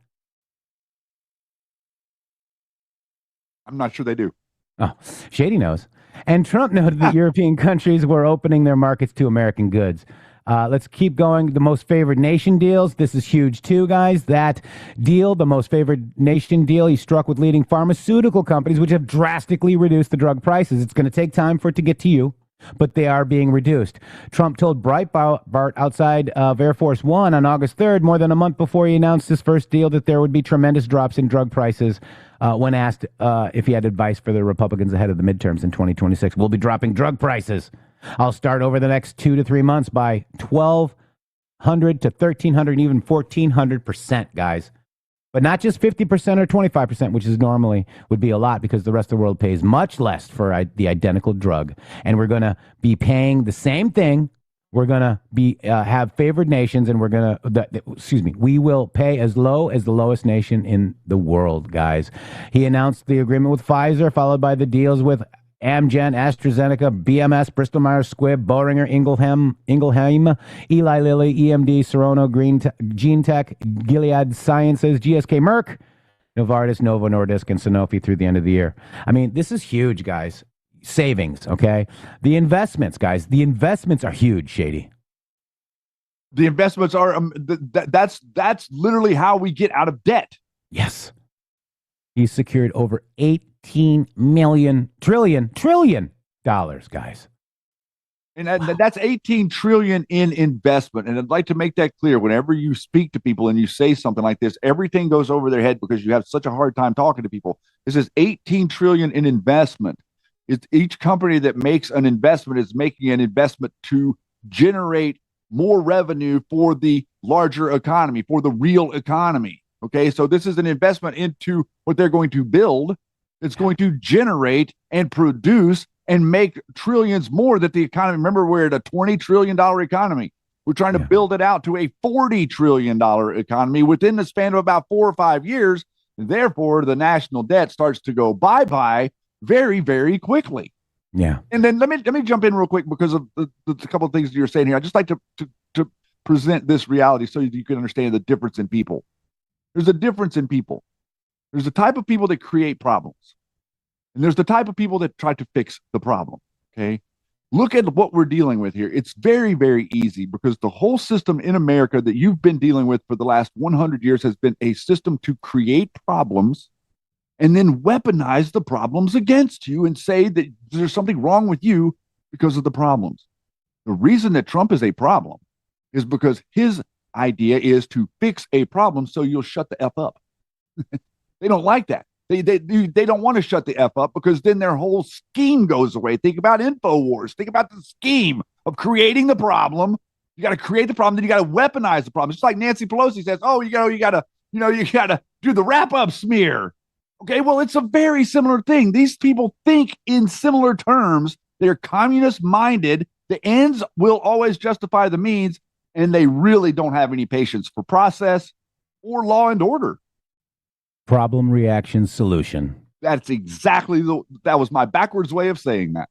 I'm not sure they do. Oh, Shady knows. And Trump noted that European countries were opening their markets to American goods. Let's keep going. The most favored nation deals. This is huge too, guys. That deal, the most favored nation deal, he struck with leading pharmaceutical companies, which have drastically reduced the drug prices. It's going to take time for it to get to you, but they are being reduced. Trump told Breitbart outside of Air Force One on August 3rd, more than a month before he announced his first deal, that there would be tremendous drops in drug prices. When asked if he had advice for the Republicans ahead of the midterms in 2026, we'll be dropping drug prices. I'll start over the next 2 to 3 months by 1,200 to 1,300, even 1,400%, guys. But not just 50% or 25%, which is normally would be a lot because the rest of the world pays much less for the identical drug. And we're going to be paying the same thing. We're going to be have favored nations, and we will pay as low as the lowest nation in the world, guys. He announced the agreement with Pfizer, followed by the deals with Amgen, AstraZeneca, BMS, Bristol Myers Squibb, Boehringer Ingelheim, Eli Lilly, EMD, Serono, GeneTech, Gilead Sciences, GSK, Merck, Novartis, Novo Nordisk, and Sanofi through the end of the year. I mean, this is huge, guys. Savings, okay? The investments, guys. The investments are huge, Shady. The investments are that's literally how we get out of debt. Yes. He secured over $18 trillion, guys. And that's 18 trillion in investment. And I'd like to make that clear. Whenever you speak to people and you say something like this, everything goes over their head because you have such a hard time talking to people. This is 18 trillion in investment. It's each company that makes an investment is making an investment to generate more revenue for the larger economy, for the real economy. Okay, so this is an investment into what they're going to build. It's going to generate and produce and make trillions more that the economy. Remember, we're at a $20 trillion economy. We're trying to build it out to a $40 trillion economy within the span of about 4 or 5 years. Therefore, the national debt starts to go bye-bye very, very quickly. Yeah. And then let me jump in real quick because of the couple of things you're saying here. I'd just like to present this reality so you can understand the difference in people. There's a difference in people. There's the type of people that create problems, and there's the type of people that try to fix the problem. Okay. Look at what we're dealing with here. It's very, very easy because the whole system in America that you've been dealing with for the last 100 years has been a system to create problems and then weaponize the problems against you and say that there's something wrong with you because of the problems. The reason that Trump is a problem is because his idea is to fix a problem so you'll shut the F up. They don't like that. They don't want to shut the F up because then their whole scheme goes away. Think about InfoWars. Think about the scheme of creating the problem. You got to create the problem, then you got to weaponize the problem. It's just like Nancy Pelosi says, "Oh, you got to do the wrap-up smear." Okay, well, it's a very similar thing. These people think in similar terms. They're communist-minded. The ends will always justify the means, and they really don't have any patience for process or law and order. Problem, reaction, solution. That's exactly that was my backwards way of saying that.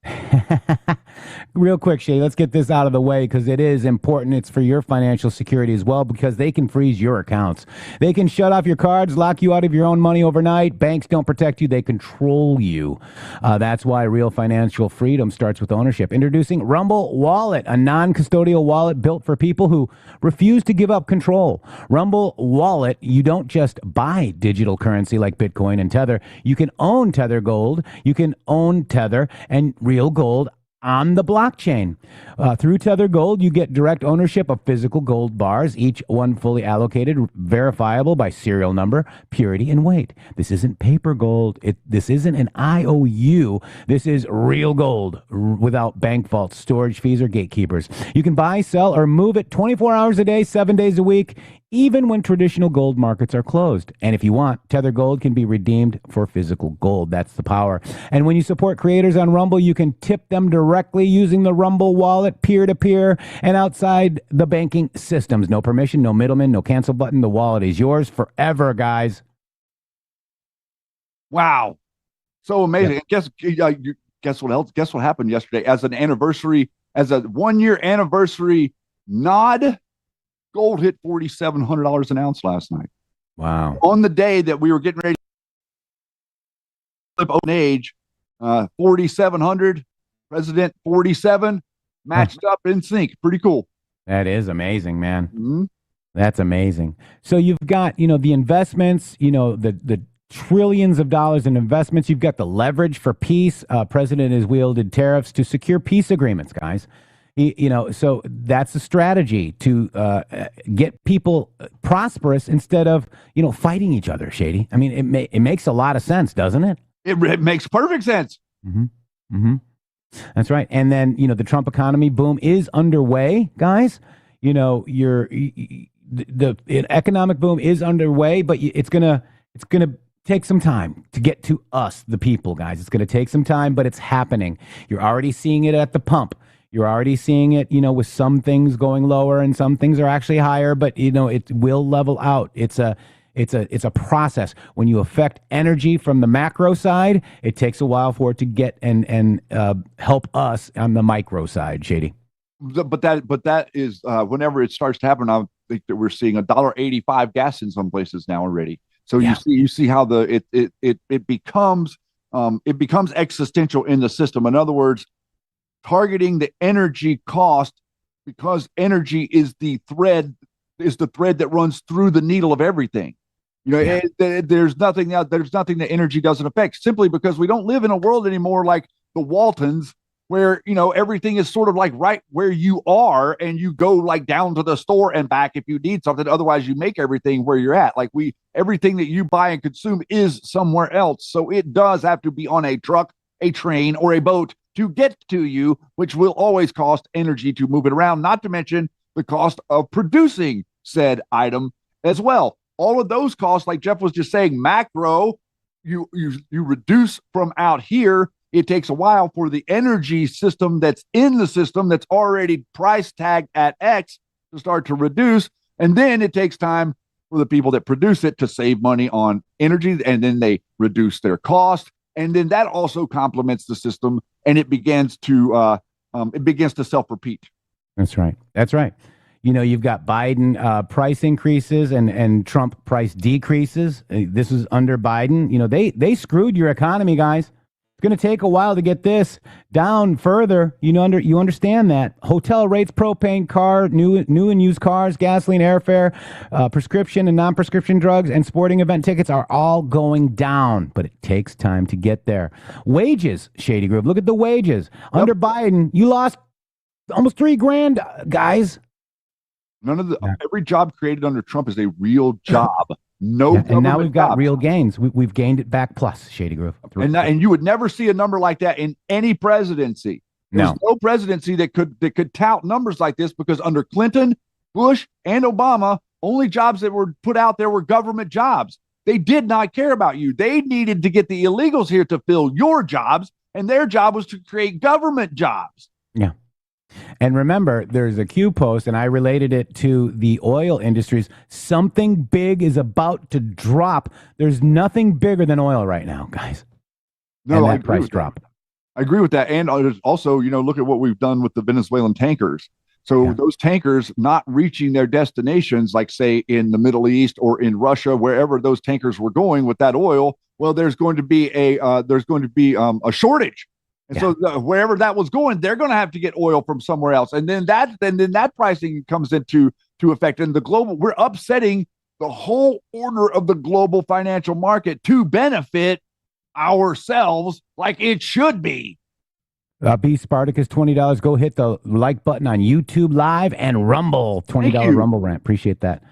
Real quick, Shay, let's get this out of the way because it is important. It's for your financial security as well because they can freeze your accounts. They can shut off your cards, lock you out of your own money overnight. Banks don't protect you. They control you. That's why real financial freedom starts with ownership. Introducing Rumble Wallet, a non-custodial wallet built for people who refuse to give up control. Rumble Wallet, you don't just buy digital currency like Bitcoin and Tether. You can own Tether Gold. You can own Tether and real gold on the blockchain. Through Tether Gold, you get direct ownership of physical gold bars, each one fully allocated, verifiable by serial number, purity, and weight. This isn't paper gold. This isn't an IOU. This is real gold without bank vaults, storage fees, or gatekeepers. You can buy, sell, or move it 24 hours a day, 7 days a week, even when traditional gold markets are closed. And if you want, Tether Gold can be redeemed for physical gold. That's the power. And when you support creators on Rumble, you can tip them directly using the Rumble wallet, peer-to-peer, and outside the banking systems. No permission, no middleman, no cancel button. The wallet is yours forever, guys. Wow. So amazing. Guess what else? Guess what happened yesterday? As a 1-year anniversary nod, gold hit $4,700 an ounce last night. Wow. On the day that we were getting ready to flip open age, 4,700, President 47, matched up in sync. Pretty cool. That is amazing, man. Mm-hmm. That's amazing. So you've got, the investments, the trillions of dollars in investments. You've got the leverage for peace. President has wielded tariffs to secure peace agreements, guys. So that's a strategy to get people prosperous instead of, fighting each other, Shady. I mean, it makes a lot of sense, doesn't it? It makes perfect sense. Mm-hmm. Mm-hmm. That's right. And then, the Trump economy boom is underway, guys. The economic boom is underway, but it's gonna take some time to get to us, the people, guys. It's gonna take some time, but it's happening. You're already seeing it at the pump. You're already seeing it, with some things going lower and some things are actually higher, but it will level out. It's a process. When you affect energy from the macro side, it takes a while for it to get and help us on the micro side, Shady. But that is whenever it starts to happen, I think that we're seeing $1.85 gas in some places now already. So yeah. you see how it becomes existential in the system. In other words, targeting the energy cost, because energy is the thread that runs through the needle of everything. There's nothing that energy doesn't affect, simply because we don't live in a world anymore like the Waltons, where everything is sort of like right where you are, and you go like down to the store and back if you need something. Otherwise, you make everything where you're at. Like everything that you buy and consume is somewhere else. So it does have to be on a truck, a train, or a boat to get to you, which will always cost energy to move it around, not to mention the cost of producing said item as well. All of those costs, like Jeff was just saying, macro, you reduce from out here. It takes a while for the energy system that's in the system that's already price tagged at X to start to reduce. And then it takes time for the people that produce it to save money on energy, and then they reduce their cost. And then that also complements the system, and it begins to self-repeat. That's right. You've got Biden price increases and Trump price decreases. This is under Biden. They screwed your economy, guys. It's going to take a while to get this down further. You understand that. Hotel rates, propane, car, new and used cars, gasoline, airfare, prescription and non-prescription drugs, and sporting event tickets are all going down. But it takes time to get there. Wages, Shady Groove. Look at the wages. Yep. Under Biden, you lost almost $3,000, guys. Every job created under Trump is a real job. And now we've got real gains. We've gained it back plus, Shady Groove. And you would never see a number like that in any presidency. There's no presidency that could tout numbers like this, because under Clinton, Bush, and Obama, only jobs that were put out there were government jobs. They did not care about you. They needed to get the illegals here to fill your jobs, and their job was to create government jobs. Yeah. And remember, there's a Q post, and I related it to the oil industries. Something big is about to drop. There's nothing bigger than oil right now, guys. No, and that price drop. I agree with that. And also, look at what we've done with the Venezuelan tankers. So those tankers not reaching their destinations, like say in the Middle East or in Russia, wherever those tankers were going with that oil, well, there's going to be a shortage. And so wherever that was going, they're going to have to get oil from somewhere else. And then that pricing comes into effect. And we're upsetting the whole order of the global financial market to benefit ourselves like it should be. B Spartacus, $20. Go hit the like button on YouTube Live and Rumble. $20 Rumble rant. Appreciate that.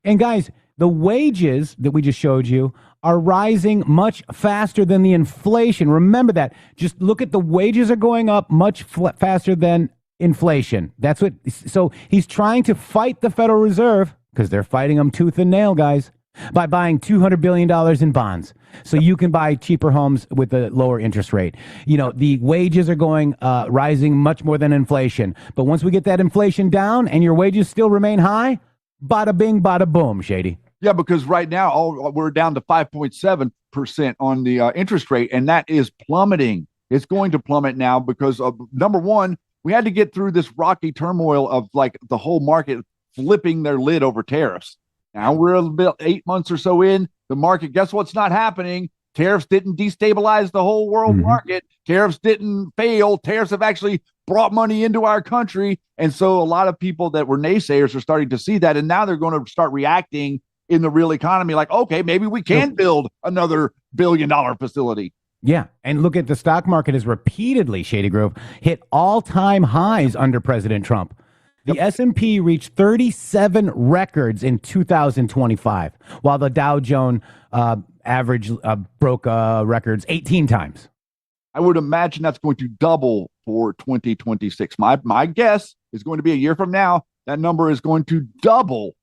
And guys, the wages that we just showed you are rising much faster than the inflation. Remember that. Just look at the wages are going up much faster than inflation. That's what. So he's trying to fight the Federal Reserve because they're fighting them tooth and nail, guys, by buying $200 billion in bonds. So you can buy cheaper homes with a lower interest rate. The wages are going rising much more than inflation. But once we get that inflation down and your wages still remain high, bada bing, bada boom, Shady. Yeah, because right now we're down to 5.7% on the interest rate, and that is plummeting. It's going to plummet now because of, number one, we had to get through this rocky turmoil of like the whole market flipping their lid over tariffs. Now we're about 8 months or so in the market. Guess what's not happening? Tariffs didn't destabilize the whole world market. Tariffs didn't fail. Tariffs have actually brought money into our country. And so a lot of people that were naysayers are starting to see that. And now they're going to start reacting in the real economy like, okay, maybe we can build another $1 billion facility. Yeah. And look at the stock market has repeatedly, Shady Grove, hit all-time highs under President Trump. The S&P reached 37 records in 2025, while the Dow Jones average broke records 18 times. I would imagine that's going to double for 2026. My guess is going to be a year from now, that number is going to double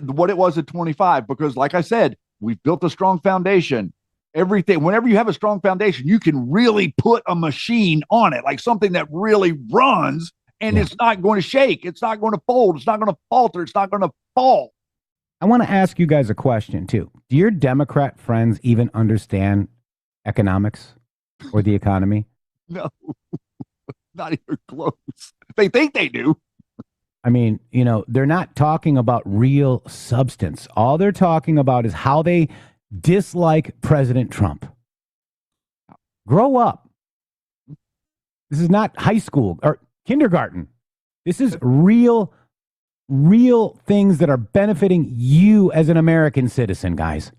what it was at 25, because like I said, we've built a strong foundation. Whenever you have a strong foundation, you can really put a machine on it, like something that really runs. And it's not going to shake. It's not going to fold. It's not going to falter. It's not going to fall. I want to ask you guys a question, too. Do your Democrat friends even understand economics or the economy? No, not even close. They think they do. I mean, they're not talking about real substance. All they're talking about is how they dislike President Trump. Grow up. This is not high school or kindergarten. This is real things that are benefiting you as an American citizen, guys.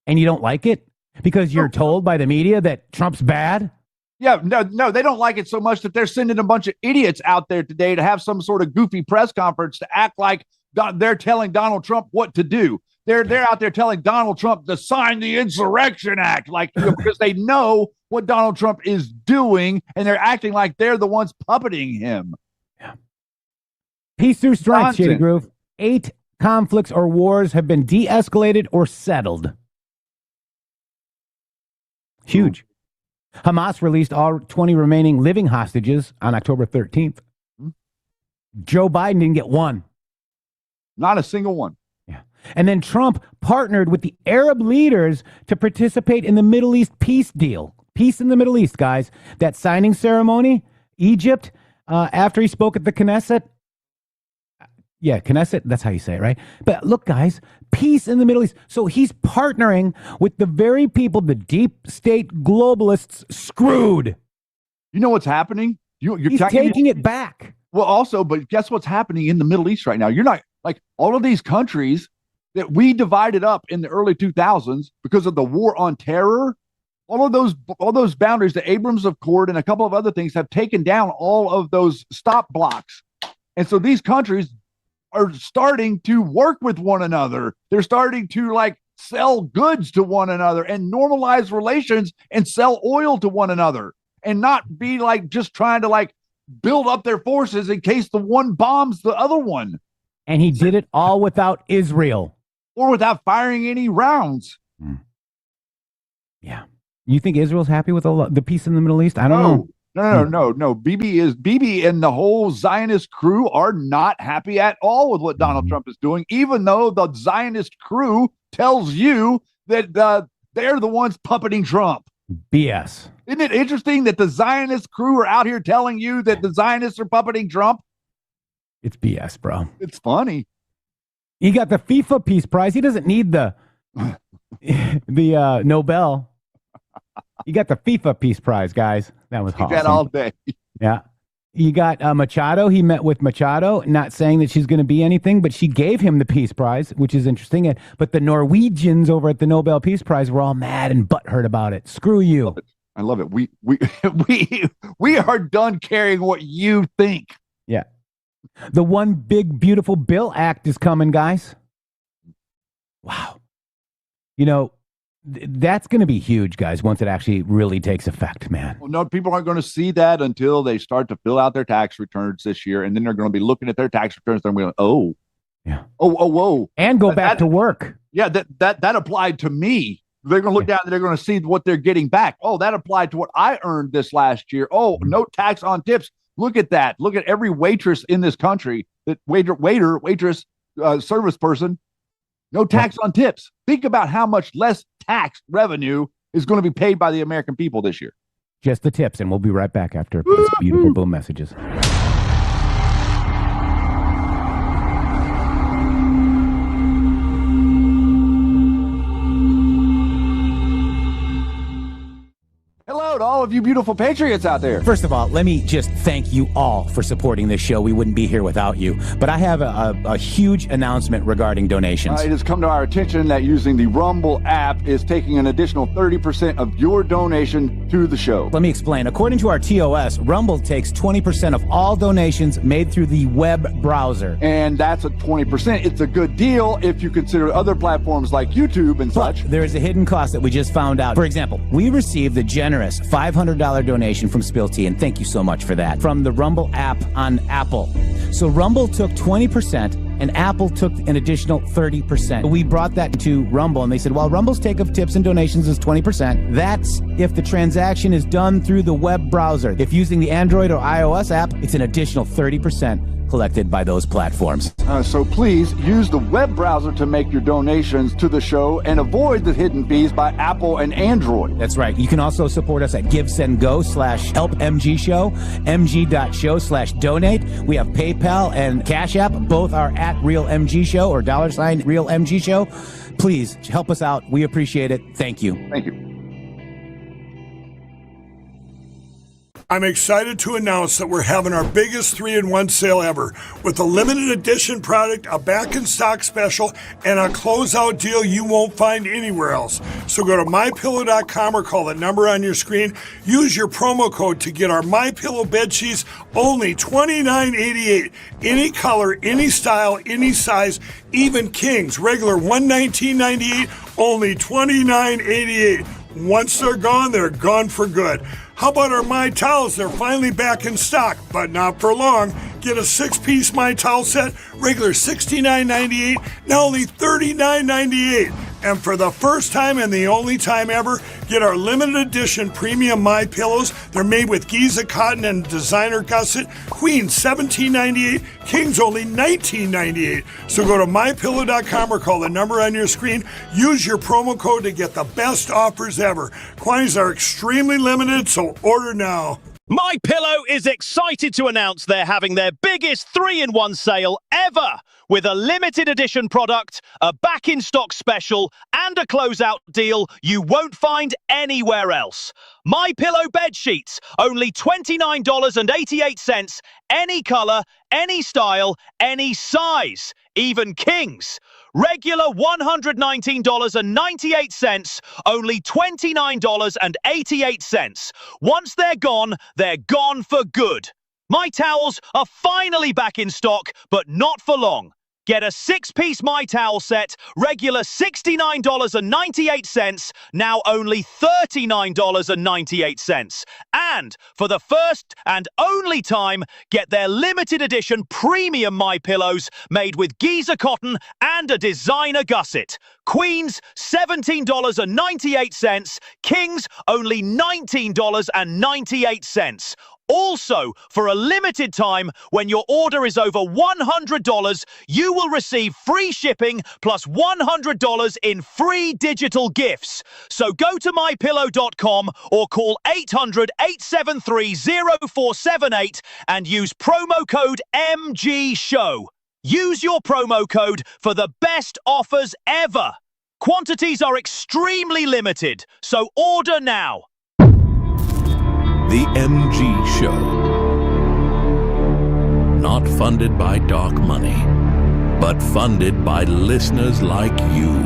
And you don't like it because you're told by the media that Trump's bad? Yeah, no, they don't like it so much that they're sending a bunch of idiots out there today to have some sort of goofy press conference to act like they're telling Donald Trump what to do. They're out there telling Donald Trump to sign the Insurrection Act, because they know what Donald Trump is doing, and they're acting like they're the ones puppeting him. Yeah. Peace through strength, Shady Groove. 8 conflicts or wars have been de-escalated or settled. Huge. Hamas released all 20 remaining living hostages on October 13th. Joe Biden didn't get one. Not a single one. Yeah. And then Trump partnered with the Arab leaders to participate in the Middle East peace deal. Peace in the Middle East, guys. That signing ceremony, Egypt, after he spoke at the Knesset. Yeah, Knesset, that's how you say it, right? But look, guys, peace in the Middle East. So he's partnering with the very people the deep state globalists screwed. You know what's happening? He's taking it back. Well, also, but guess what's happening in the Middle East right now? You're not, like, all of these countries that we divided up in the early 2000s because of the war on terror, all those boundaries, the Abrams Accord and a couple of other things have taken down all of those stop blocks. And so these countries are starting to work with one another. They're starting to sell goods to one another and normalize relations and sell oil to one another and not be just trying to build up their forces in case the one bombs the other one. And he did it all without Israel. Or without firing any rounds. Yeah. You think Israel's happy with the peace in the Middle East? I don't know. No. Bibi and the whole Zionist crew are not happy at all with what Donald Trump is doing, even though the Zionist crew tells you that they're the ones puppeting Trump. BS. Isn't it interesting that the Zionist crew are out here telling you that the Zionists are puppeting Trump? It's BS, bro. It's funny. He got the FIFA Peace Prize. He doesn't need the Nobel. He got the FIFA Peace Prize, guys. That was awesome. That all day. Yeah. You got Machado. He met with Machado, not saying that she's going to be anything, but she gave him the Peace Prize, which is interesting. But the Norwegians over at the Nobel Peace Prize were all mad and butthurt about it. Screw you. I love it. We are done caring what you think. Yeah. The One Big Beautiful Bill Act is coming, guys. Wow. You know, that's going to be huge, guys, once it actually really takes effect, man. Well, no, people aren't going to see that until they start to fill out their tax returns this year. And then they're going to be looking at their tax returns. They're going, oh, yeah. Oh, whoa. And go back to work. Yeah, that applied to me. They're going to look down and they're going to see what they're getting back. Oh, that applied to what I earned this last year. Oh, no tax on tips. Look at that. Look at every waitress in this country, that waitress, service person, no tax on tips. Think about how much less tax revenue is going to be paid by the American people this year. Just the tips, and we'll be right back after these beautiful boom messages. Hello to all of you beautiful patriots out there. First of all, let me just thank you all for supporting this show. We wouldn't be here without you. But I have a huge announcement regarding donations. It has come to our attention that using the Rumble app is taking an additional 30% of your donation to the show. Let me explain. According to our TOS, Rumble takes 20% of all donations made through the web browser. And that's a 20%. It's a good deal if you consider other platforms like YouTube and such. There is a hidden cost that we just found out. For example, we received the generous $500 donation from Spill Tea, and thank you so much for that, from the Rumble app on Apple. So Rumble took 20%, and Apple took an additional 30%. We brought that to Rumble, and they said, well, Rumble's take of tips and donations is 20%. That's if the transaction is done through the web browser. If using the Android or iOS app, it's an additional 30% collected by those platforms. So please use the web browser to make your donations to the show and avoid the hidden fees by Apple and Android. That's right. You can also support us at GiveSendGo/HelpMGShow, mg.show/donate. We have PayPal and Cash App. Both are at RealMGShow or $RealMGShow. Please help us out. We appreciate it. Thank you. Thank you. I'm excited to announce that we're having our biggest 3-in-1 sale ever with a limited edition product, a back in stock special, and a closeout deal you won't find anywhere else. So go to MyPillow.com or call the number on your screen. Use your promo code to get our MyPillow bed sheets, only $29.88. Any color, any style, any size, even kings, regular $119.98, only $29.88. Once they're gone for good. How about our My Towels? They're finally back in stock, but not for long. Get a 6-piece My Towel set, regular $69.98, now only $39.98. And for the first time and the only time ever, get our limited edition premium My Pillows. They're made with Giza cotton and designer gusset. Queen $17.98, Kings only $19.98. So go to mypillow.com or call the number on your screen. Use your promo code to get the best offers ever. Quantities are extremely limited, so order now. My Pillow is excited to announce they're having their biggest 3-in-1 sale ever, with a limited edition product, a back-in-stock special, and a closeout deal you won't find anywhere else. My Pillow bed sheets, only $29.88, any color, any style, any size, even kings. Regular $119.98, only $29.88. Once they're gone for good. My Towels are finally back in stock, but not for long. Get a 6-piece My Towel set, regular $69.98, now only $39.98. And for the first and only time, get their limited edition premium My Pillows made with Giza cotton and a designer gusset. Queens, $17.98. Kings, only $19.98. Also, for a limited time, when your order is over $100, you will receive free shipping plus $100 in free digital gifts. So go to mypillow.com or call 800-873-0478 and use promo code MGSHOW. Use your promo code for the best offers ever. Quantities are extremely limited, so order now. The MG Show. Not funded by dark money, but funded by listeners like you.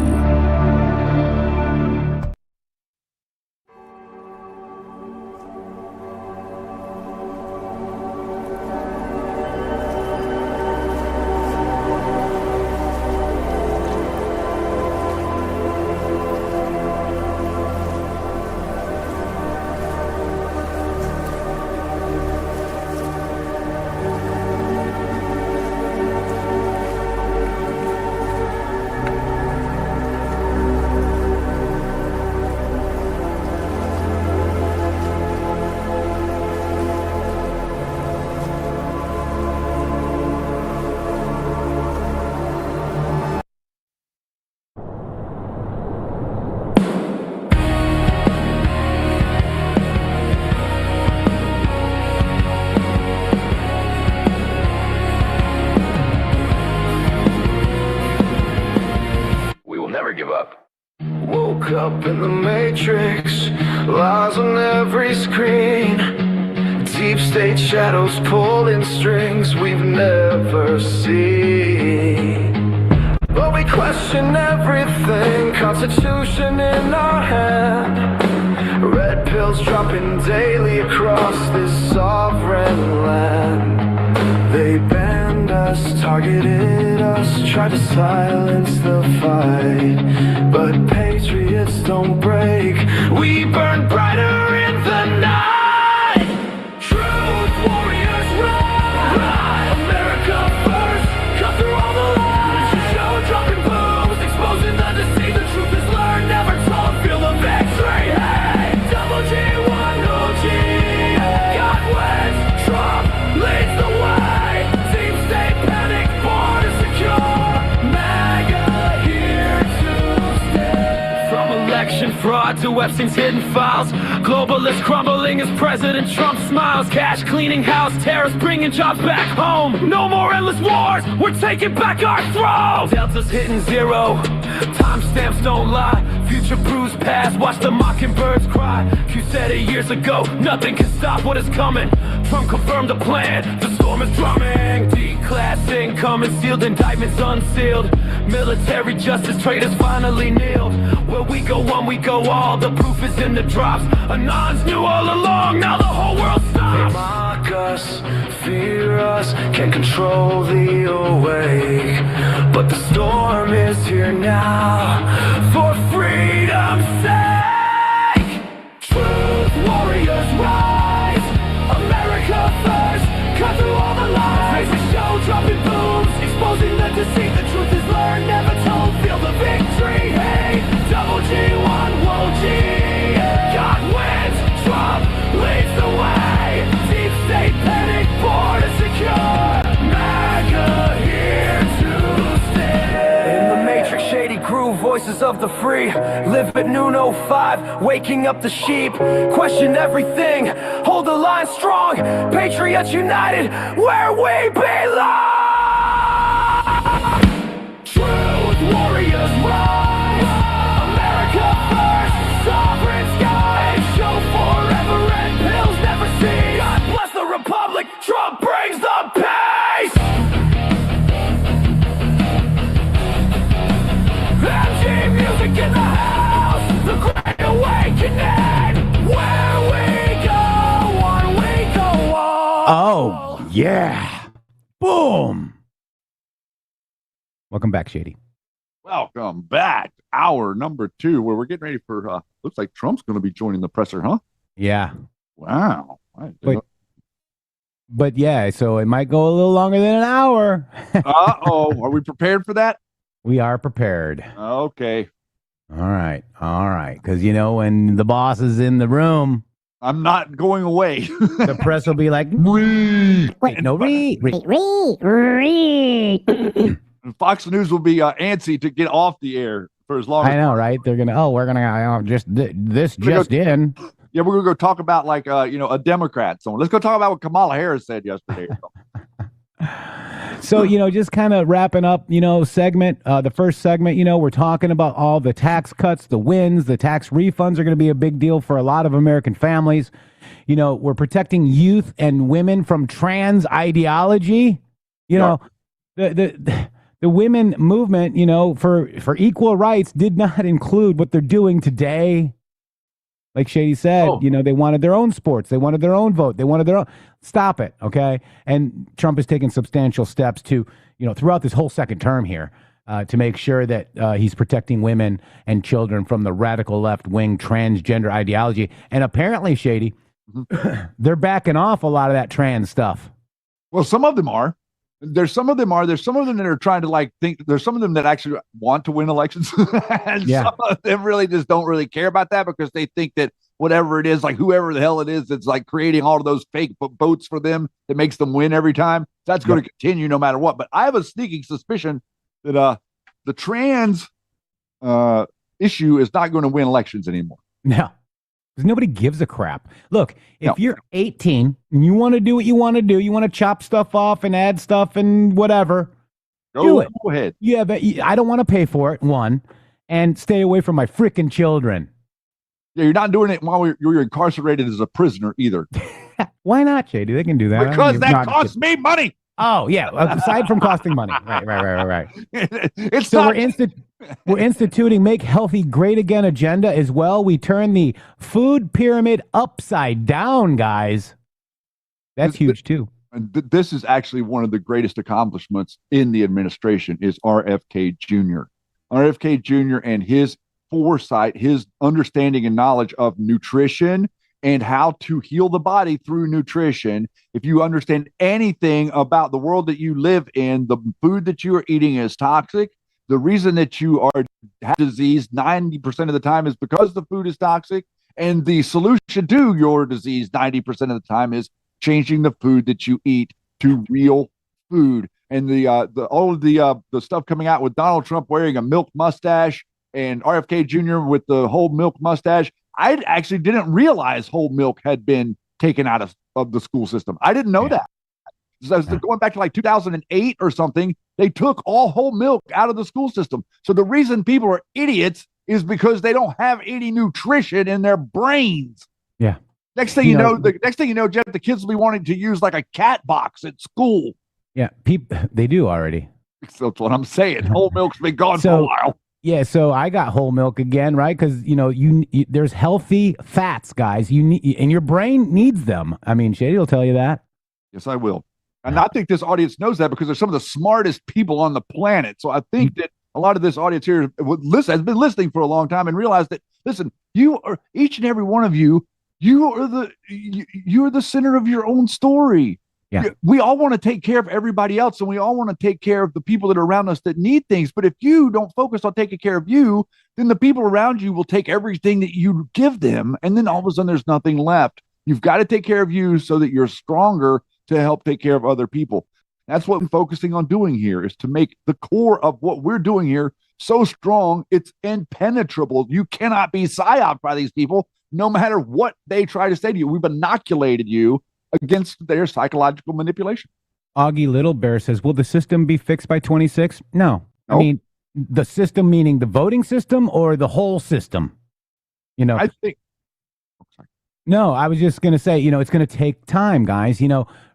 Woke up in the matrix, lies on every screen, deep state shadows pulling strings we've never seen. But we question everything, Constitution in our hand, red pills dropping daily across this sovereign land. They banned us, targeted us, tried to silence the fight, but patriots don't break. We burn brighter in the night. Truth warriors rise. America first, cut through all the lies. Show dropping booms, exposing the deceit. The truth is learned, never told. Feel the victory. Hey, double G, one OG. God wins, Trump leads the way. Fraud to Epstein's hidden files, globalists crumbling as President Trump smiles. Cash cleaning house, terrorists bringing jobs back home. No more endless wars, we're taking back our throne. Delta's hitting zero, timestamps don't lie. Future proves past, watch the mockingbirds cry. Q said it years ago, nothing can stop what is coming. Trump confirmed the plan, the storm is drumming. D-class income and sealed indictments unsealed. Military justice traitors finally kneeled. Where we go one, we go all, the proof is in the drops. Anons knew all along, now the whole world stops. They mock us, fear us, can't control the awake. But the storm is here now, for freedom's sake. Truth warriors rise, America first, cut through all the lies. Raise the show, dropping booms, exposing the deceit. The truth is learned, never told, feel the victory. Hey, double G, one OG. God wins, Trump leads the way. Deep state panic, border secure. MAGA here to stay. In the matrix, shady groove, voices of the free. Live at noon 05, waking up the sheep. Question everything, hold the line strong. Patriots united, where we belong. Truth warriors rise, America first, sovereign skies. Show forever and pills never cease. God bless the republic, Trump brings the peace. MG music in the house, the great awakening. Where we go, on we go on. Oh, yeah. Boom. Welcome back, Shady. Welcome back. Hour number 2, where we're getting ready for, looks like Trump's going to be joining the presser, huh? Yeah. Wow. But yeah, so it might go a little longer than an hour. Uh-oh. Are we prepared for that? We are prepared. Okay. All right. Because, when the boss is in the room, I'm not going away. The press will be like, wait, no, re. Fox News will be antsy to get off the air for as long as I know, right? They're gonna. We're gonna this just in. Yeah, we're gonna go talk about like a Democrat. So let's go talk about what Kamala Harris said yesterday. So, just kind of wrapping up, segment, the first segment, we're talking about all the tax cuts, the wins, the tax refunds are going to be a big deal for a lot of American families. We're protecting youth and women from trans ideology. The women movement, for equal rights did not include what they're doing today. Like Shady said, they wanted their own sports. They wanted their own vote. They wanted their own. Stop it, okay? And Trump has taken substantial steps to, throughout this whole second term here, to make sure that he's protecting women and children from the radical left-wing transgender ideology. And apparently, Shady, they're backing off a lot of that trans stuff. Well, some of them are. There's some of them that are trying to think. There's some of them that actually want to win elections. And some of them really just don't really care about that because they think that whatever it is, like whoever the hell it is, that's like creating all of those fake votes for them that makes them win every time. That's going to continue no matter what. But I have a sneaking suspicion that the trans issue is not going to win elections anymore. No. Because nobody gives a crap. Look, if you're 18 and you want to do what you want to do, you want to chop stuff off and add stuff and whatever, do it. Go ahead. Yeah, but I don't want to pay for it, one, and stay away from my freaking children. Yeah, you're not doing it while you're incarcerated as a prisoner either. Why not, Shady? They can do that. Because that costs me money. Oh, yeah. Aside from costing money. Right. We're instituting Make Healthy Great Again agenda as well. We turn the food pyramid upside down, guys. That's huge, too. This is actually one of the greatest accomplishments in the administration is RFK Jr. RFK Jr. and his foresight, his understanding and knowledge of nutrition and how to heal the body through nutrition. If you understand anything about the world that you live in, the food that you are eating is toxic. The reason that you are have disease 90% of the time is because the food is toxic. And the solution to your disease 90% of the time is changing the food that you eat to real food. And all of the stuff coming out with Donald Trump wearing a milk mustache and RFK Jr. with the whole milk mustache, I actually didn't realize whole milk had been taken out of the school system. I didn't know that. So going back to like 2008 or something, they took all whole milk out of the school system. So the reason people are idiots is because they don't have any nutrition in their brains. Yeah. Next thing you know, Jeff, the kids will be wanting to use like a cat box at school. Yeah, they do already. That's what I'm saying. Whole milk's been gone for a while. Yeah, so I got whole milk again, right? Because you there's healthy fats, guys. You need, and your brain needs them. I mean, Shady will tell you that. Yes, I will. And I think this audience knows that because they're some of the smartest people on the planet. So I think that a lot of this audience here has been listening for a long time and realized that, listen, you are each and every one of you are the center of your own story. Yeah. We all want to take care of everybody else, and we all want to take care of the people that are around us that need things. But if you don't focus on taking care of you, then the people around you will take everything that you give them, and then all of a sudden there's nothing left. You've got to take care of you so that you're stronger to help take care of other people. That's what we're focusing on doing here, is to make the core of what we're doing here so strong it's impenetrable. You cannot be psyoped by these people, no matter what they try to say to you. We've inoculated you against their psychological manipulation. Augie Little Bear says, will the system be fixed by 26? No. I mean, the system meaning the voting system or the whole system? I think. No, I was just going to say, it's going to take time, guys.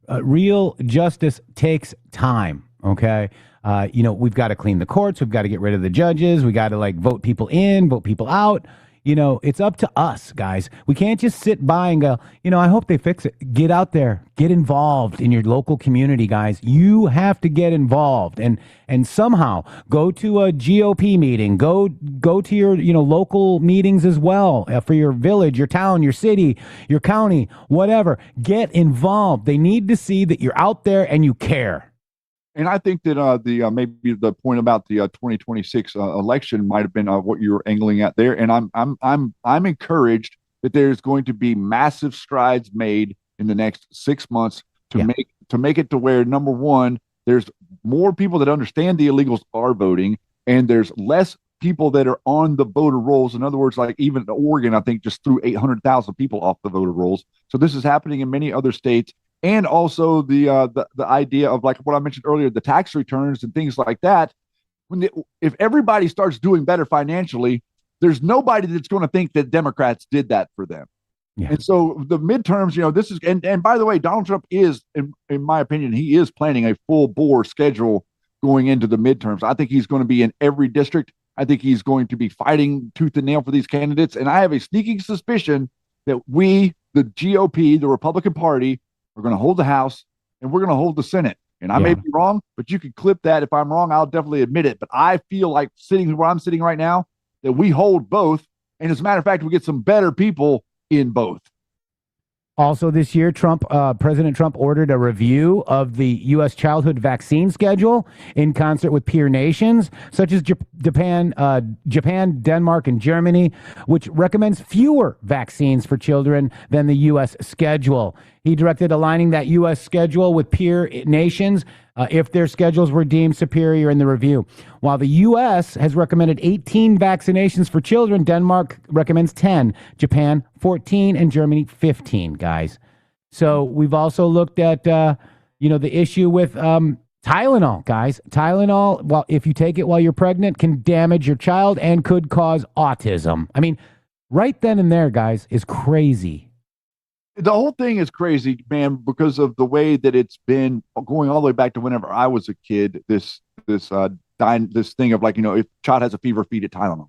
Real justice takes time. Okay. We've got to clean the courts. We've got to get rid of the judges. We got to vote people in, vote people out. It's up to us, guys. We can't just sit by and go, I hope they fix it. Get out there, get involved in your local community, guys. You have to get involved and somehow go to a GOP meeting, go to your, local meetings as well for your village, your town, your city, your county, whatever. Get involved. They need to see that you're out there and you care. And I think that maybe the point about the 2026 election might have been what you were angling at there. And I'm encouraged that there's going to be massive strides made in the next 6 months to make it to where, number one, there's more people that understand the illegals are voting, and there's less people that are on the voter rolls. In other words, like even Oregon, I think just threw 800,000 people off the voter rolls. So this is happening in many other states. And also the idea of, like what I mentioned earlier, the tax returns and things like that. If everybody starts doing better financially, there's nobody that's going to think that Democrats did that for them. Yeah. And so the midterms, this is, and by the way, Donald Trump is, in my opinion, he is planning a full bore schedule going into the midterms. I think he's going to be in every district. I think he's going to be fighting tooth and nail for these candidates. And I have a sneaking suspicion that we, the GOP, the Republican Party, are going to hold the House and we're going to hold the Senate. And I may be wrong, but you can clip that. If I'm wrong, I'll definitely admit it. But I feel like sitting where I'm sitting right now, that we hold both. And as a matter of fact, we get some better people in both. Also this year, President Trump ordered a review of the U.S. childhood vaccine schedule in concert with peer nations, such as Japan, Denmark, and Germany, which recommends fewer vaccines for children than the U.S. schedule. He directed aligning that U.S. schedule with peer nations if their schedules were deemed superior in the review. While the U.S. has recommended 18 vaccinations for children, Denmark recommends 10, Japan 14, and Germany 15, guys. So we've also looked at, the issue with Tylenol, guys. Tylenol, well, if you take it while you're pregnant, can damage your child and could cause autism. I mean, right then and there, guys, is crazy. The whole thing is crazy, man, because of the way that it's been going all the way back to whenever I was a kid. This thing of, like, if child has a fever, feed it Tylenol.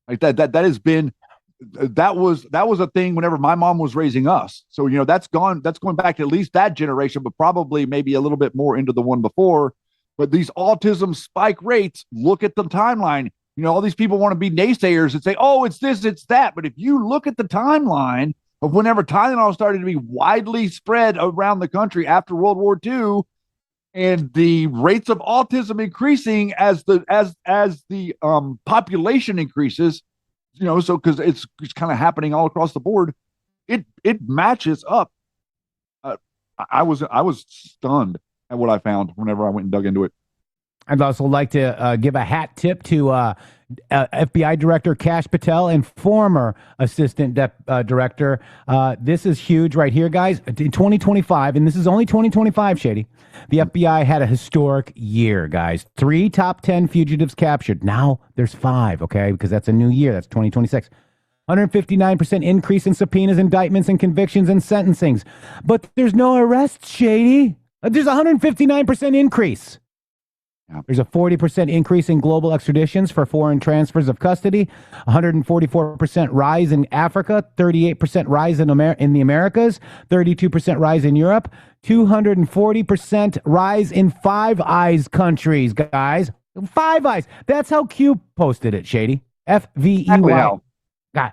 Like that has been, that was a thing whenever my mom was raising us. So, that's going back to at least that generation, but probably maybe a little bit more into the one before. But these autism spike rates, look at the timeline. All these people want to be naysayers and say, oh, it's this, it's that. But if you look at the timeline of whenever Tylenol started to be widely spread around the country after World War II, and the rates of autism increasing as the population increases, so because it's kind of happening all across the board, it matches up. I was stunned at what I found whenever I went and dug into it. I'd also like to give a hat tip to FBI Director Kash Patel and former Assistant Director. This is huge right here, guys. In 2025, and this is only 2025, Shady, the FBI had a historic year, guys. 3 top 10 fugitives captured. Now there's 5, okay, because that's a new year. That's 2026. 159% increase in subpoenas, indictments, and convictions and sentencings. But there's no arrests, Shady. There's a 159% increase. There's a 40% increase in global extraditions for foreign transfers of custody, 144% rise in Africa, 38% rise in the Americas, 32% rise in Europe, 240% rise in Five Eyes countries, guys. Five Eyes. That's how Q posted it, Shady. FVEY. God.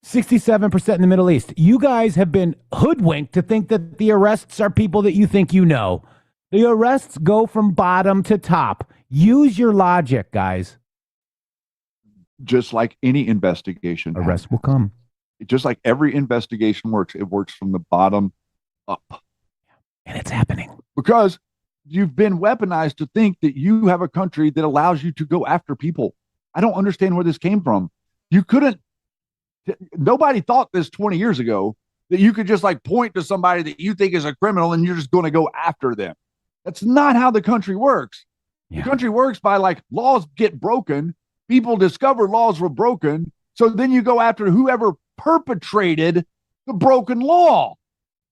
67% in the Middle East. You guys have been hoodwinked to think that the arrests are people that you think you know. The arrests go from bottom to top. Use your logic, guys. Just like any investigation. Arrests will come. Just like every investigation works, it works from the bottom up. And it's happening. Because you've been weaponized to think that you have a country that allows you to go after people. I don't understand where this came from. Nobody thought this 20 years ago, that you could just like point to somebody that you think is a criminal and you're just going to go after them. That's not how the country works. Yeah. The country works by, like, laws get broken. People discover laws were broken. So then you go after whoever perpetrated the broken law.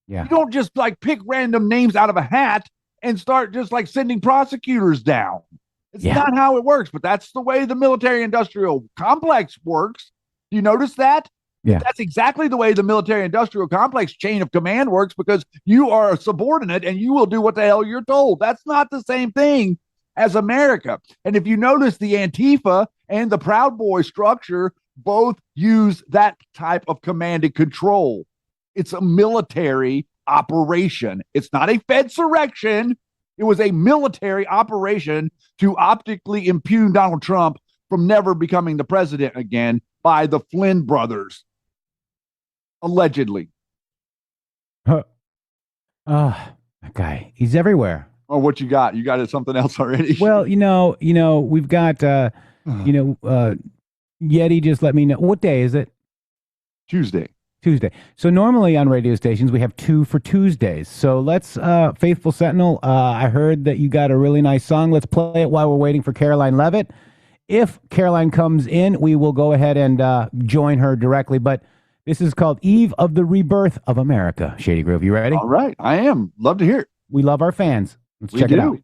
Yeah. You don't just like pick random names out of a hat and start just like sending prosecutors down. It's not how it works, but that's the way the military industrial complex works. Do you notice that? Yeah. That's exactly the way the military industrial complex chain of command works, because you are a subordinate and you will do what the hell you're told. That's not the same thing as America. And if you notice, the Antifa and the Proud Boy structure both use that type of command and control. It's a military operation. It's not a Fedsurrection. It was a military operation to optically impugn Donald Trump from never becoming the president again by the Flynn brothers. Allegedly. That guy, he's everywhere. Oh, what you got? You got something else already? Well, we've got, Yeti just let me know. What day is it? Tuesday. So normally on radio stations, we have 2 for Tuesdays. So let's, Faithful Sentinel, I heard that you got a really nice song. Let's play it while we're waiting for Caroline Levitt. If Caroline comes in, we will go ahead and join her directly. But this is called Eve of the Rebirth of America. Shady Grove, you ready? All right. I am. Love to hear it. We love our fans. Let's check it out.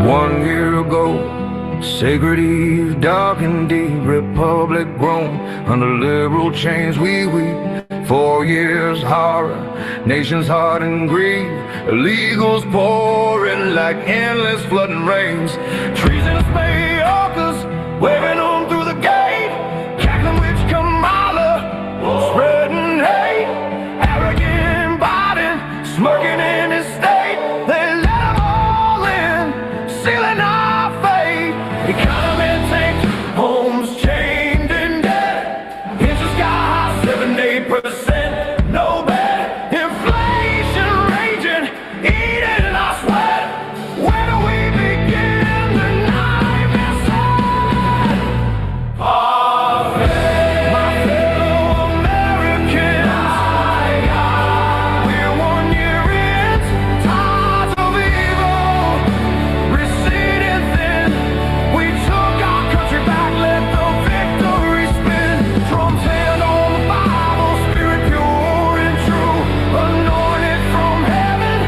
One year ago, sacred eve, dark and deep, republic grown under liberal chains. We 4 years horror, nations heart and grief, illegals pouring like endless flooding rains. Treasonous Mayorkas waving on through the gate, cackling witch Kamala, spreading hate. Arrogant Biden smirking in his state. They let them all in, sealing our fate. Economy tanked, homes chained and dead. Interest sky high, 7-8%, no bet. Inflation raging, eating our sweat. Where do we begin? The nightmare sad. My fellow Americans, we're 1 year in, tides of evil receding thin. We took our country back, let the victory spin. Trump's hand on the Bible, spirit pure and true, anointed from heaven,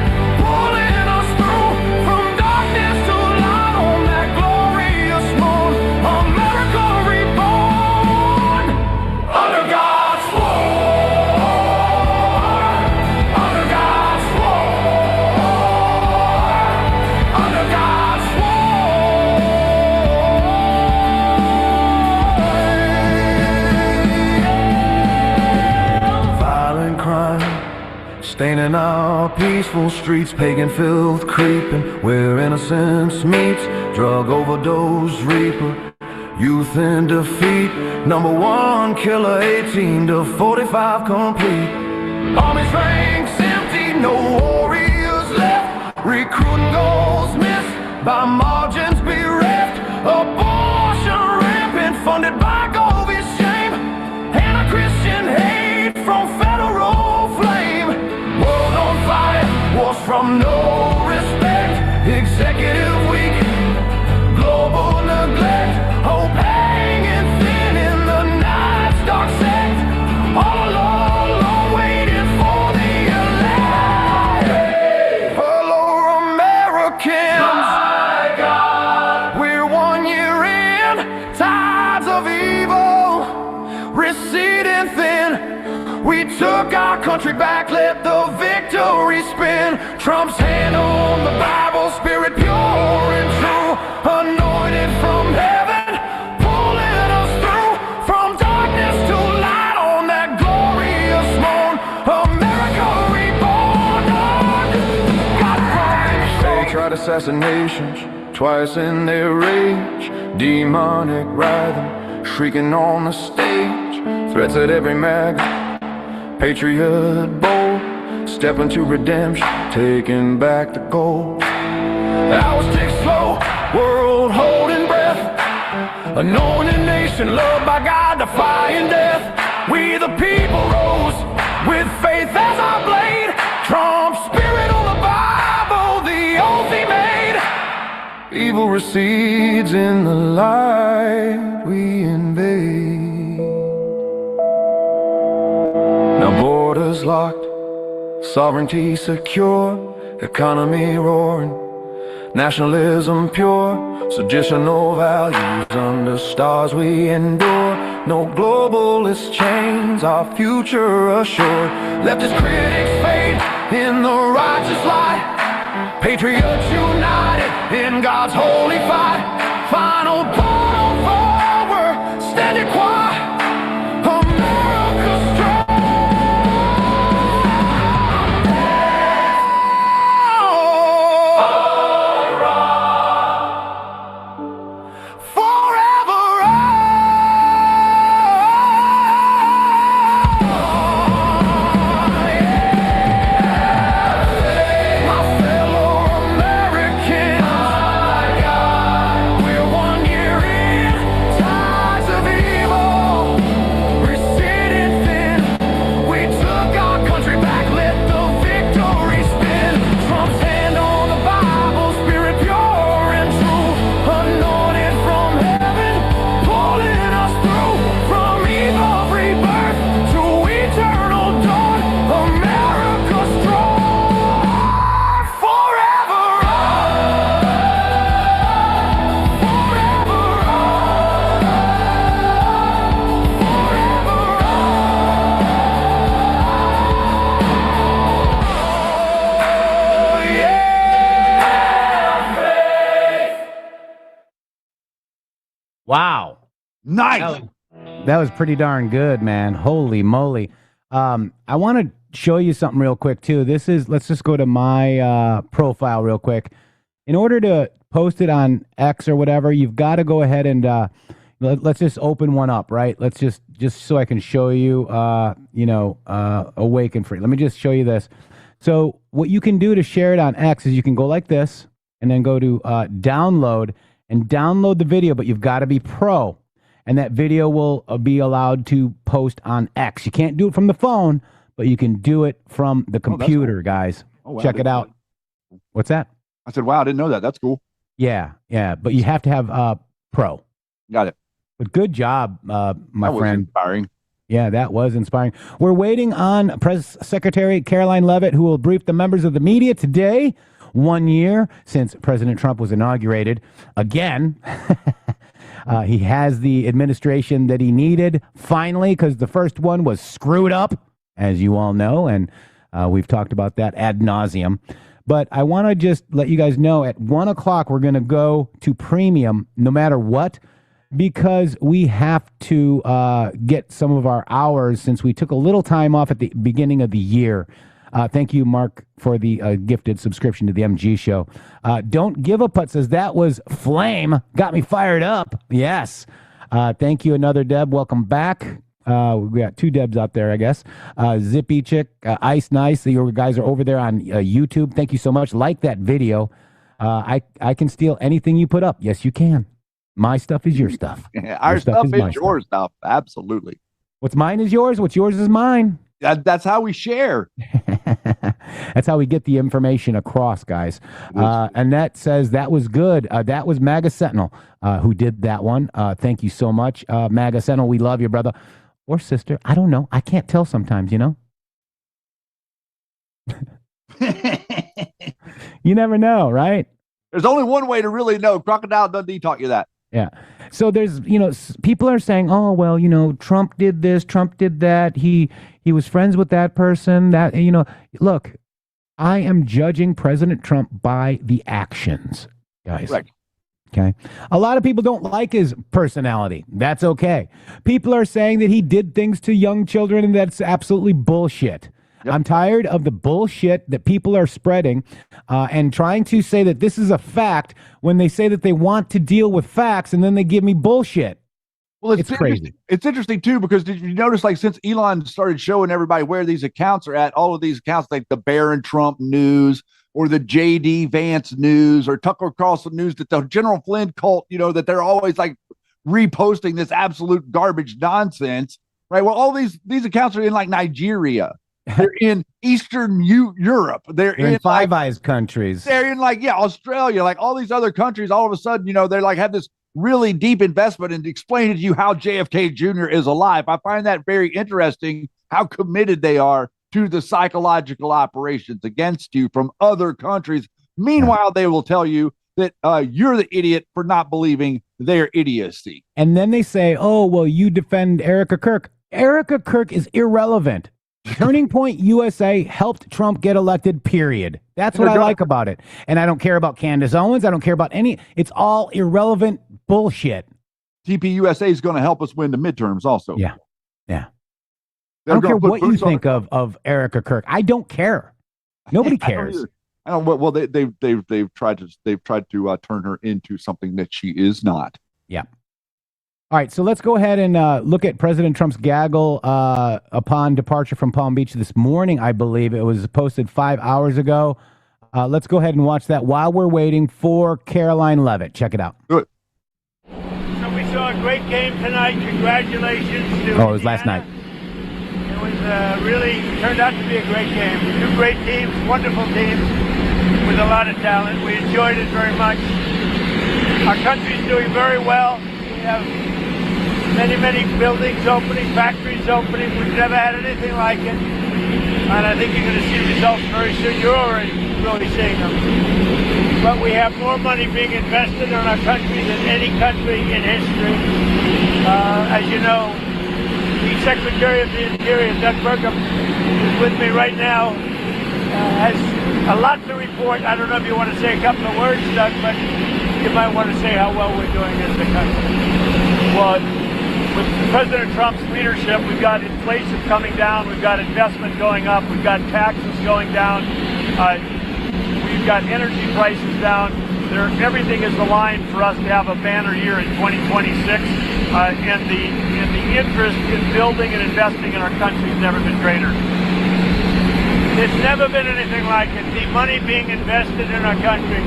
pulling us through from darkness to light on that glorious morn. America reborn under God's war, under God's war, under God's war. Violent crime staining our peaceful streets, pagan filth creeping where innocence meets, drug overdose reaper, youth in defeat, number 1 killer, 18 to 45 complete. Army's ranks empty, no warriors left, recruiting goals missed, by margins bereft, abortion rampant, funded by Govies shame, anti-Christian hate from federal flame, world on fire, wars from no respect, executive weak, global neglect, hope hanging thin in the night's dark sect, all alone waiting for the elect. Hello Americans, my God, we're 1 year in, tides of evil receding thin. We took our country back, let the victory spin. Trump's hand on the Bible, spirit pure and true, anointed from heaven, pulling us through from darkness to light on that glorious morn. America reborn, God. They tried assassinations twice in their rage, demonic writhing, shrieking on the stage, threats at every mag. Patriot bold, step into redemption, taking back the gold. Hours tick slow, world holding breath, anointed nation, loved by God, defying death. We the people rose, with faith as our blade, Trump's spirit on the Bible, the oath he made. Evil recedes in the light we invade. Now borders locked, sovereignty secure, economy roaring, nationalism pure, seditional values under stars we endure. No globalist chains, our future assured. Leftist critics fade in the righteous light, patriots united in God's holy fight. Final battle forward, standing quiet, Wow. Nice. That was pretty darn good, man. Holy moly. I want to show you something real quick, too. Let's just go to my profile real quick. In order to post it on X or whatever, you've got to go ahead and let's just open one up, right? Let's just so I can show you, Awaken Free. Let me just show you this. So what you can do to share it on X is you can go like this and then go to download and download the video, but you've got to be pro. And that video will be allowed to post on X. You can't do it from the phone, but you can do it from the computer, cool. Guys. Oh, wow, check it out. What's that? I said, wow, I didn't know that. That's cool. Yeah, but you have to have pro. Got it. But good job, my that friend. Was inspiring. Yeah, that was inspiring. We're waiting on Press Secretary Caroline Leavitt, who will brief the members of the media today. 1 year since President Trump was inaugurated. Again, he has the administration that he needed, finally, because the first one was screwed up, as you all know, and we've talked about that ad nauseum. But I want to just let you guys know at 1 o'clock, we're going to go to premium no matter what, because we have to get some of our hours since we took a little time off at the beginning of the year. Thank you, Mark, for the gifted subscription to the MG show. Don't Give a Putt says that was flame. Got me fired up. Yes. Thank you, another Deb. Welcome back. We got 2 Debs out there, I guess. Zippy Chick, Ice Nice. You guys are over there on YouTube. Thank you so much. Like that video. I can steal anything you put up. Yes, you can. My stuff is your stuff. Our stuff is your stuff. Absolutely. What's mine is yours. What's yours is mine. That's how we share. That's how we get the information across, guys. Annette says that was good. That was MAGA Sentinel who did that one. Thank you so much, MAGA Sentinel. We love you, brother or sister. I don't know. I can't tell sometimes, you know. You never know, right? There's only one way to really know. Crocodile Dundee taught you that. Yeah. So there's, people are saying, oh, well, Trump did this, Trump did that. He was friends with that person. That, look, I am judging President Trump by the actions, guys. Right. Okay. A lot of people don't like his personality. That's okay. People are saying that he did things to young children, and that's absolutely bullshit. Yep. I'm tired of the bullshit that people are spreading and trying to say that this is a fact when they say that they want to deal with facts, and then they give me bullshit. Well, it's crazy. It's interesting, too, because did you notice, like, since Elon started showing everybody where these accounts are at, all of these accounts, like the Barron Trump News or the J.D. Vance News or Tucker Carlson News, that the General Flynn cult, that they're always, like, reposting this absolute garbage nonsense, right? Well, all these accounts are in, like, Nigeria. They're in Eastern Europe. They're in Five Eyes countries. They're in Australia, like all these other countries. All of a sudden, they're like have this really deep investment in explaining to you how JFK Jr. is alive. I find that very interesting, how committed they are to the psychological operations against you from other countries. Meanwhile, they will tell you that you're the idiot for not believing their idiocy. And then they say, oh, well, you defend Erica Kirk. Erica Kirk is irrelevant. Turning Point USA helped Trump get elected, period. That's what I like about it. And I don't care about Candace Owens. I don't care about any. It's all irrelevant bullshit. TPUSA is going to help us win the midterms also. Yeah. I don't care what you think of Erica Kirk. I don't care. Nobody cares. I don't. Well, they've tried to turn her into something that she is not. Yeah. All right, so let's go ahead and look at President Trump's gaggle upon departure from Palm Beach this morning, I believe. It was posted 5 hours ago. Let's go ahead and watch that while we're waiting for Caroline Leavitt. Check it out. Good. So we saw a great game tonight. Congratulations to it was last night. It was really turned out to be a great game. 2 great teams, wonderful teams with a lot of talent. We enjoyed it very much. Our country's doing very well. We have many buildings opening, factories opening. We've never had anything like it. And I think you're going to see results very soon. You're already really seeing them. But we have more money being invested in our country than any country in history. As you know, the Secretary of the Interior, Doug Burgum, who's with me right now, has A lot to report. I don't know if you want to say a couple of words, Doug, but you might want to say how well we're doing as a country. Well, with President Trump's leadership, we've got inflation coming down, we've got investment going up, we've got taxes going down, we've got energy prices down. Everything is aligned for us to have a banner year in 2026, and the interest in building and investing in our country has never been greater. There's never been anything like it. The money being invested in our country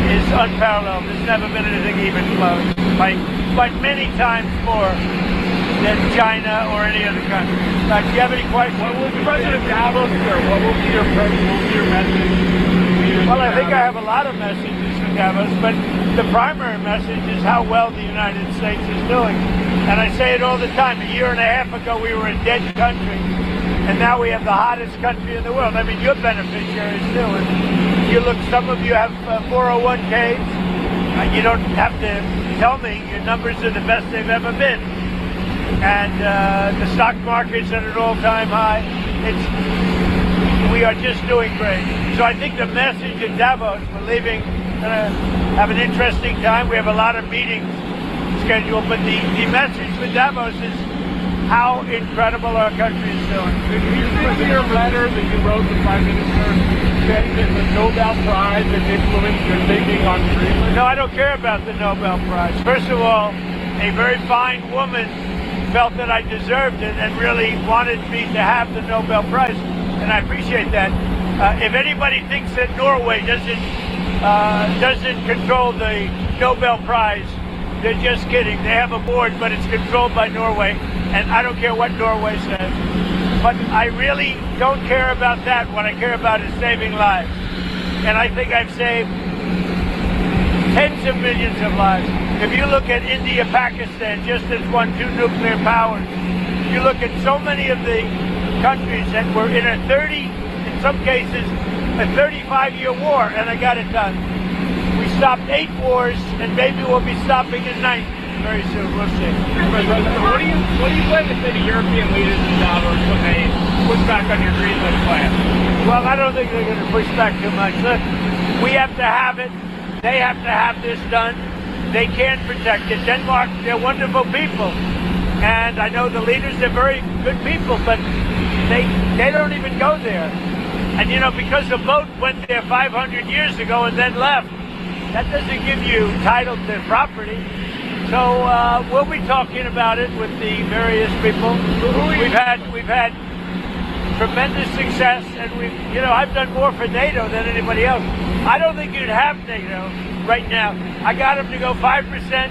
is unparalleled. There's never been anything even close, by many times more than China or any other country. Do you have any questions? What will President Davos, or what will be your message? Well, I think I have a lot of messages for Davos, but the primary message is how well the United States is doing. And I say it all the time. A year and a half ago, we were a dead country, and now we have the hottest country in the world. I mean, you're beneficiaries too. And you look, some of you have 401ks. You don't have to tell me your numbers are the best they've ever been. And the stock market's at an all-time high. We are just doing great. So I think the message in Davos, we're leaving, gonna have an interesting time. We have a lot of meetings scheduled, but the message for Davos is how incredible our country is doing. Did you see your letter that you wrote to the Prime Minister saying that the Nobel Prize has influenced your thinking on Greenland? No, I don't care about the Nobel Prize. First of all, a very fine woman felt that I deserved it and really wanted me to have the Nobel Prize, and I appreciate that. If anybody thinks that Norway doesn't control the Nobel Prize, they're just kidding. They have a board, but it's controlled by Norway, and I don't care what Norway says. But I really don't care about that. What I care about is saving lives. And I think I've saved tens of millions of lives. If you look at India, Pakistan, just as won 2 nuclear powers, you look at so many of the countries that were in a 30, in some cases, a 35-year war, and I got it done. We stopped 8 wars, and maybe we'll be stopping in 9 very soon. We'll see. President, what do you plan to say to European leaders in Davos when they push back on your Greenland plan? Well, I don't think they're going to push back too much. Look, we have to have it. They have to have this done. They can protect it. Denmark, they're wonderful people. And I know the leaders, they're very good people, but they don't even go there. And, you know, because the boat went there 500 years ago and then left, that doesn't give you title to property. So we'll be talking about it with the various people. We've had tremendous success, and I've done more for NATO than anybody else. I don't think you'd have NATO right now. I got them to go 5%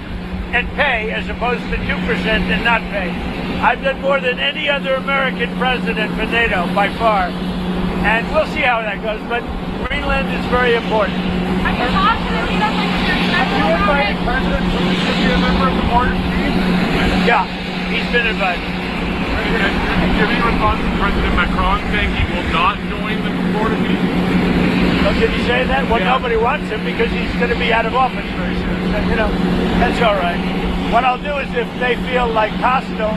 and pay as opposed to 2% and not pay. I've done more than any other American president for NATO by far. And we'll see how that goes, but Greenland is very important. Have you talked to the President to be a member of the border team? Yeah, he's been invited. Giving response to President Macron saying he will not join the border team? Oh, did he say that? Well, nobody wants him because he's going to be out of office very soon. So, that's all right. What I'll do is if they feel like hostile,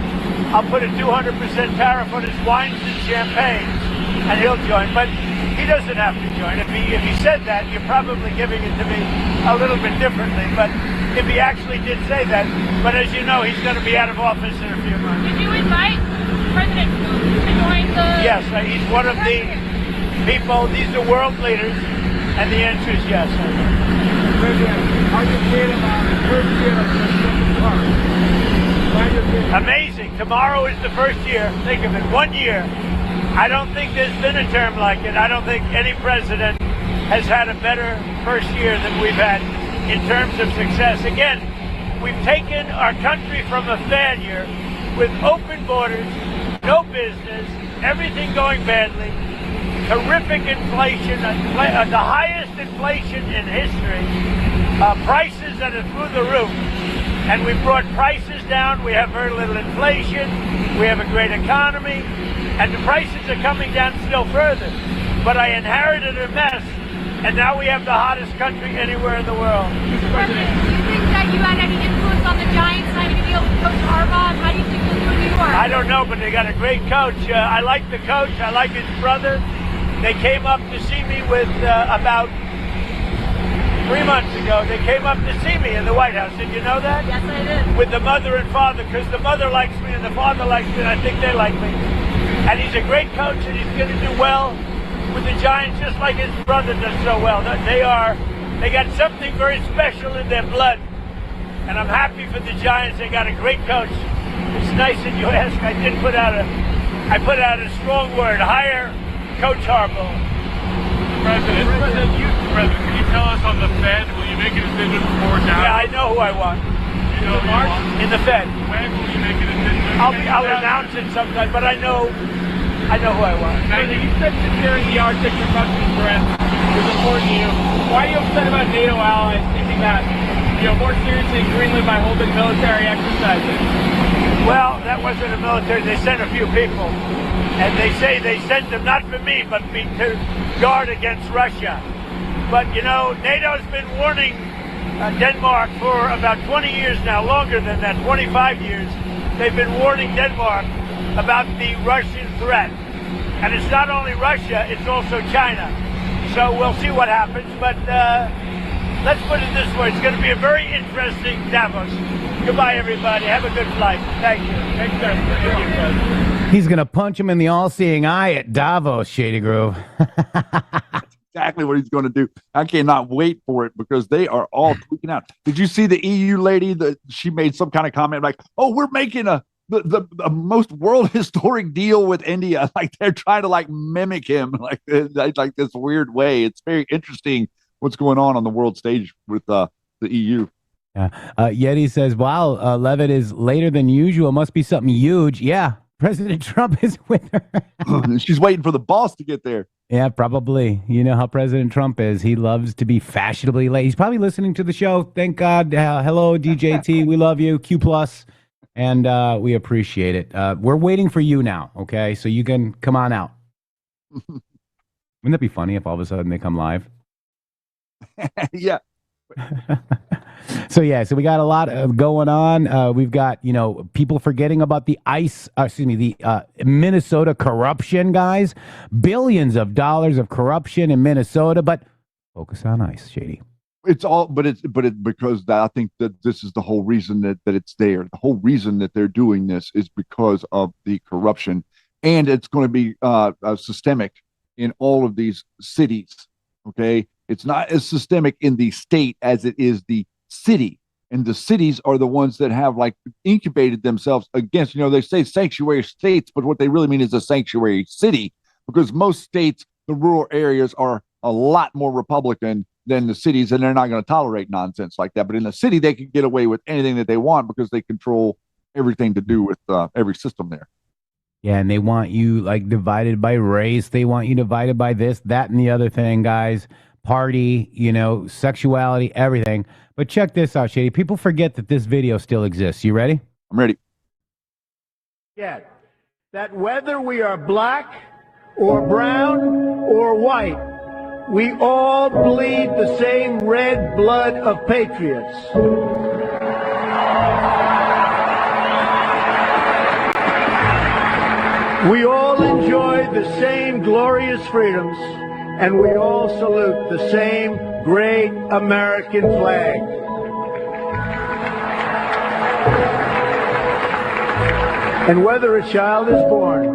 I'll put a 200% tariff on his wines and champagnes, and he'll join. But he doesn't have to join. If he said that, you're probably giving it to me a little bit differently. But if he actually did say that, but as you know, he's going to be out of office in a few months. Did you invite President Putin to join the... Yes, he's one of the people. These are world leaders, and the answer is yes. President, how do you feel about the first year of President Trump? Amazing. Tomorrow is the first year. Think of it, 1 year. I don't think there's been a term like it. I don't think any president has had a better first year than we've had in terms of success. Again, we've taken our country from a failure with open borders, no business, everything going badly, terrific inflation, the highest inflation in history, prices that are through the roof. And we've brought prices down. We have very little inflation. We have a great economy. And the prices are coming down still further. But I inherited a mess, and now we have the hottest country anywhere in the world. Mr. President, do you think that you had any influence on the Giants signing a deal with Coach Harbaugh? How do you think they'll do in New York? I don't know, but they got a great coach. I like the coach. I like his brother. They came up to see me with about 3 months ago. They came up to see me in the White House. Did you know that? Yes, I did. With the mother and father, because the mother likes me and the father likes me, and I think they like me. And he's a great coach, and he's going to do well with the Giants, just like his brother does so well. They got something very special in their blood, and I'm happy for the Giants. They got a great coach. It's nice that you ask. I put out a strong word. Hire Coach Harbaugh. President, can you tell us on the Fed, will you make a decision before Dallas? Yeah, I know who I want. You know who you want? In the Fed. When will you make a decision? I'll announce it sometime, but I know who I want. President, you said securing the Arctic from Russian threats was important to you. Why are you upset about NATO allies taking that, more seriously in Greenland by holding military exercises? Well, that wasn't a military. They sent a few people. And they say they sent them not for me, but to guard against Russia. But, NATO's been warning Denmark for about 20 years now, longer than that, 25 years. They've been warning Denmark about the Russian threat. And it's not only Russia, it's also China. So we'll see what happens. But let's put it this way. It's going to be a very interesting Davos. Goodbye, everybody. Have a good flight. Thank you. Thanks, sir. Thank you, President. He's going to punch him in the all-seeing eye at Davos, Shady Grove. That's exactly what he's going to do. I cannot wait for it because they are all tweaking out. Did you see the EU lady that she made some kind of comment like, "Oh, we're making the most world historic deal with India"? Like they're trying to mimic him like this weird way. It's very interesting what's going on the world stage with the EU. Yeah. Yeti says, "Wow, Levitt is later than usual. Must be something huge." Yeah. President Trump is with her. She's waiting for the boss to get there. Yeah, probably. You know how President Trump is. He loves to be fashionably late. He's probably listening to the show. Thank God. Hello, DJT. We love you. Q+. And we appreciate it. We're waiting for you now, okay? So you can come on out. Wouldn't that be funny if all of a sudden they come live? Yeah. So we got a lot going on. We've got, people forgetting about the Minnesota corruption, guys. Billions of dollars of corruption in Minnesota, but focus on ICE, Shady. It's all, because I think that this is the whole reason that it's there. The whole reason that they're doing this is because of the corruption, and it's going to be systemic in all of these cities. Okay, it's not as systemic in the state as it is the city, and the cities are the ones that have incubated themselves against. They say sanctuary states, but what they really mean is a sanctuary city, because most states, the rural areas, are a lot more Republican than the cities, and they're not going to tolerate nonsense like that. But in the city, they can get away with anything that they want because they control everything to do with every system there. Yeah, and they want you divided by race. They want you divided by this, that, and the other thing, guys. Party, sexuality, everything. But check this out, Shady. People forget that this video still exists. You ready? I'm ready. Yeah, that whether we are black or brown or white, we all bleed the same red blood of patriots. We all enjoy the same glorious freedoms, and we all salute the same great American flag. And whether a child is born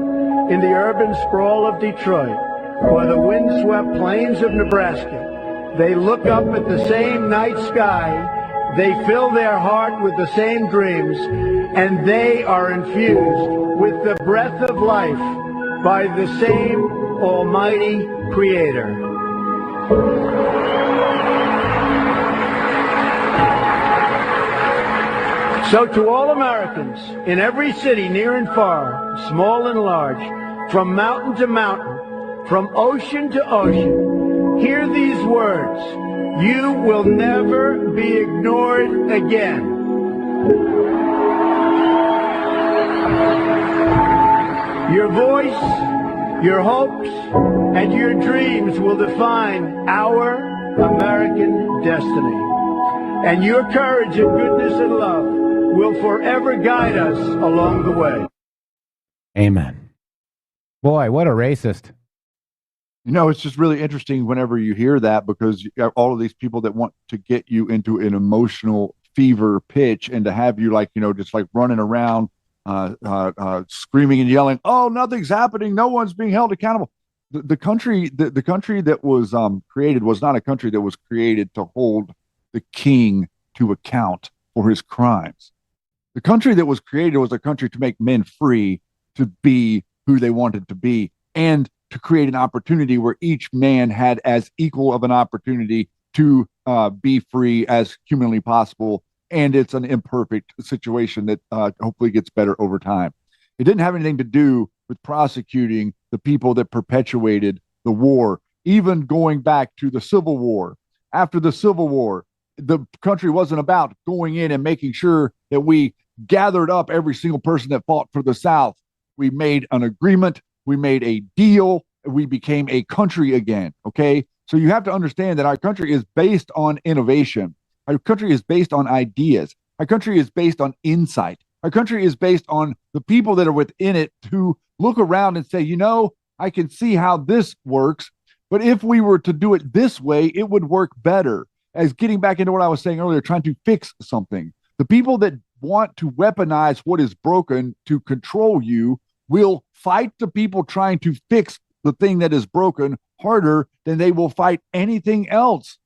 in the urban sprawl of Detroit or the windswept plains of Nebraska, they look up at the same night sky, they fill their heart with the same dreams, and they are infused with the breath of life by the same Almighty Creator. So to all Americans in every city, near and far, small and large, from mountain to mountain, from ocean to ocean, hear these words. You will never be ignored again. Your voice, your hopes, and your dreams will define our American destiny. And your courage and goodness and love will forever guide us along the way. Amen. Boy, what a racist. You know, it's just really interesting whenever you hear that, because you have all of these people that want to get you into an emotional fever pitch, and to have you, like, just like running around, screaming and yelling, "Oh, nothing's happening. No one's being held accountable." The country that was created was not a country that was created to hold the king to account for his crimes. The country that was created was a country to make men free to be who they wanted to be, and to create an opportunity where each man had as equal of an opportunity to be free as humanly possible. And it's an imperfect situation that hopefully gets better over time. It didn't have anything to do with prosecuting the people that perpetuated the war, even going back to the Civil War. After the Civil War, the country wasn't about going in and making sure that we gathered up every single person that fought for the South. We made an agreement. We made a deal. We became a country again. Okay. So you have to understand that our country is based on innovation. Our country is based on ideas. Our country is based on insight. Our country is based on the people that are within it to look around and say, I can see how this works, but if we were to do it this way, it would work better. As getting back into what I was saying earlier, trying to fix something. The people that want to weaponize what is broken to control you will fight the people trying to fix the thing that is broken harder than they will fight anything else.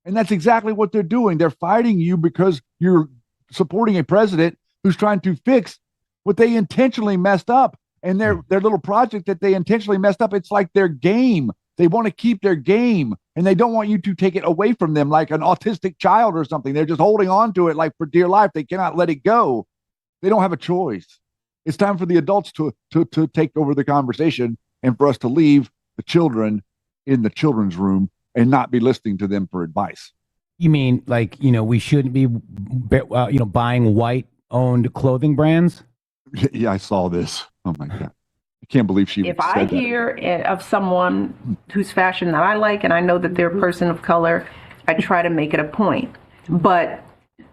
And that's exactly what they're doing. They're fighting you because you're supporting a president who's trying to fix what they intentionally messed up. And their little project that they intentionally messed up, it's like their game. They want to keep their game, and they don't want you to take it away from them like an autistic child or something. They're just holding on to it like for dear life. They cannot let it go. They don't have a choice. It's time for the adults to take over the conversation, and for us to leave the children in the children's room and not be listening to them for advice. You mean like, we shouldn't be, buying white-owned clothing brands? Yeah, I saw this. Oh, my God. I can't believe she If I hear of someone whose fashion that I like, and I know that they're a person of color, I try to make it a point. But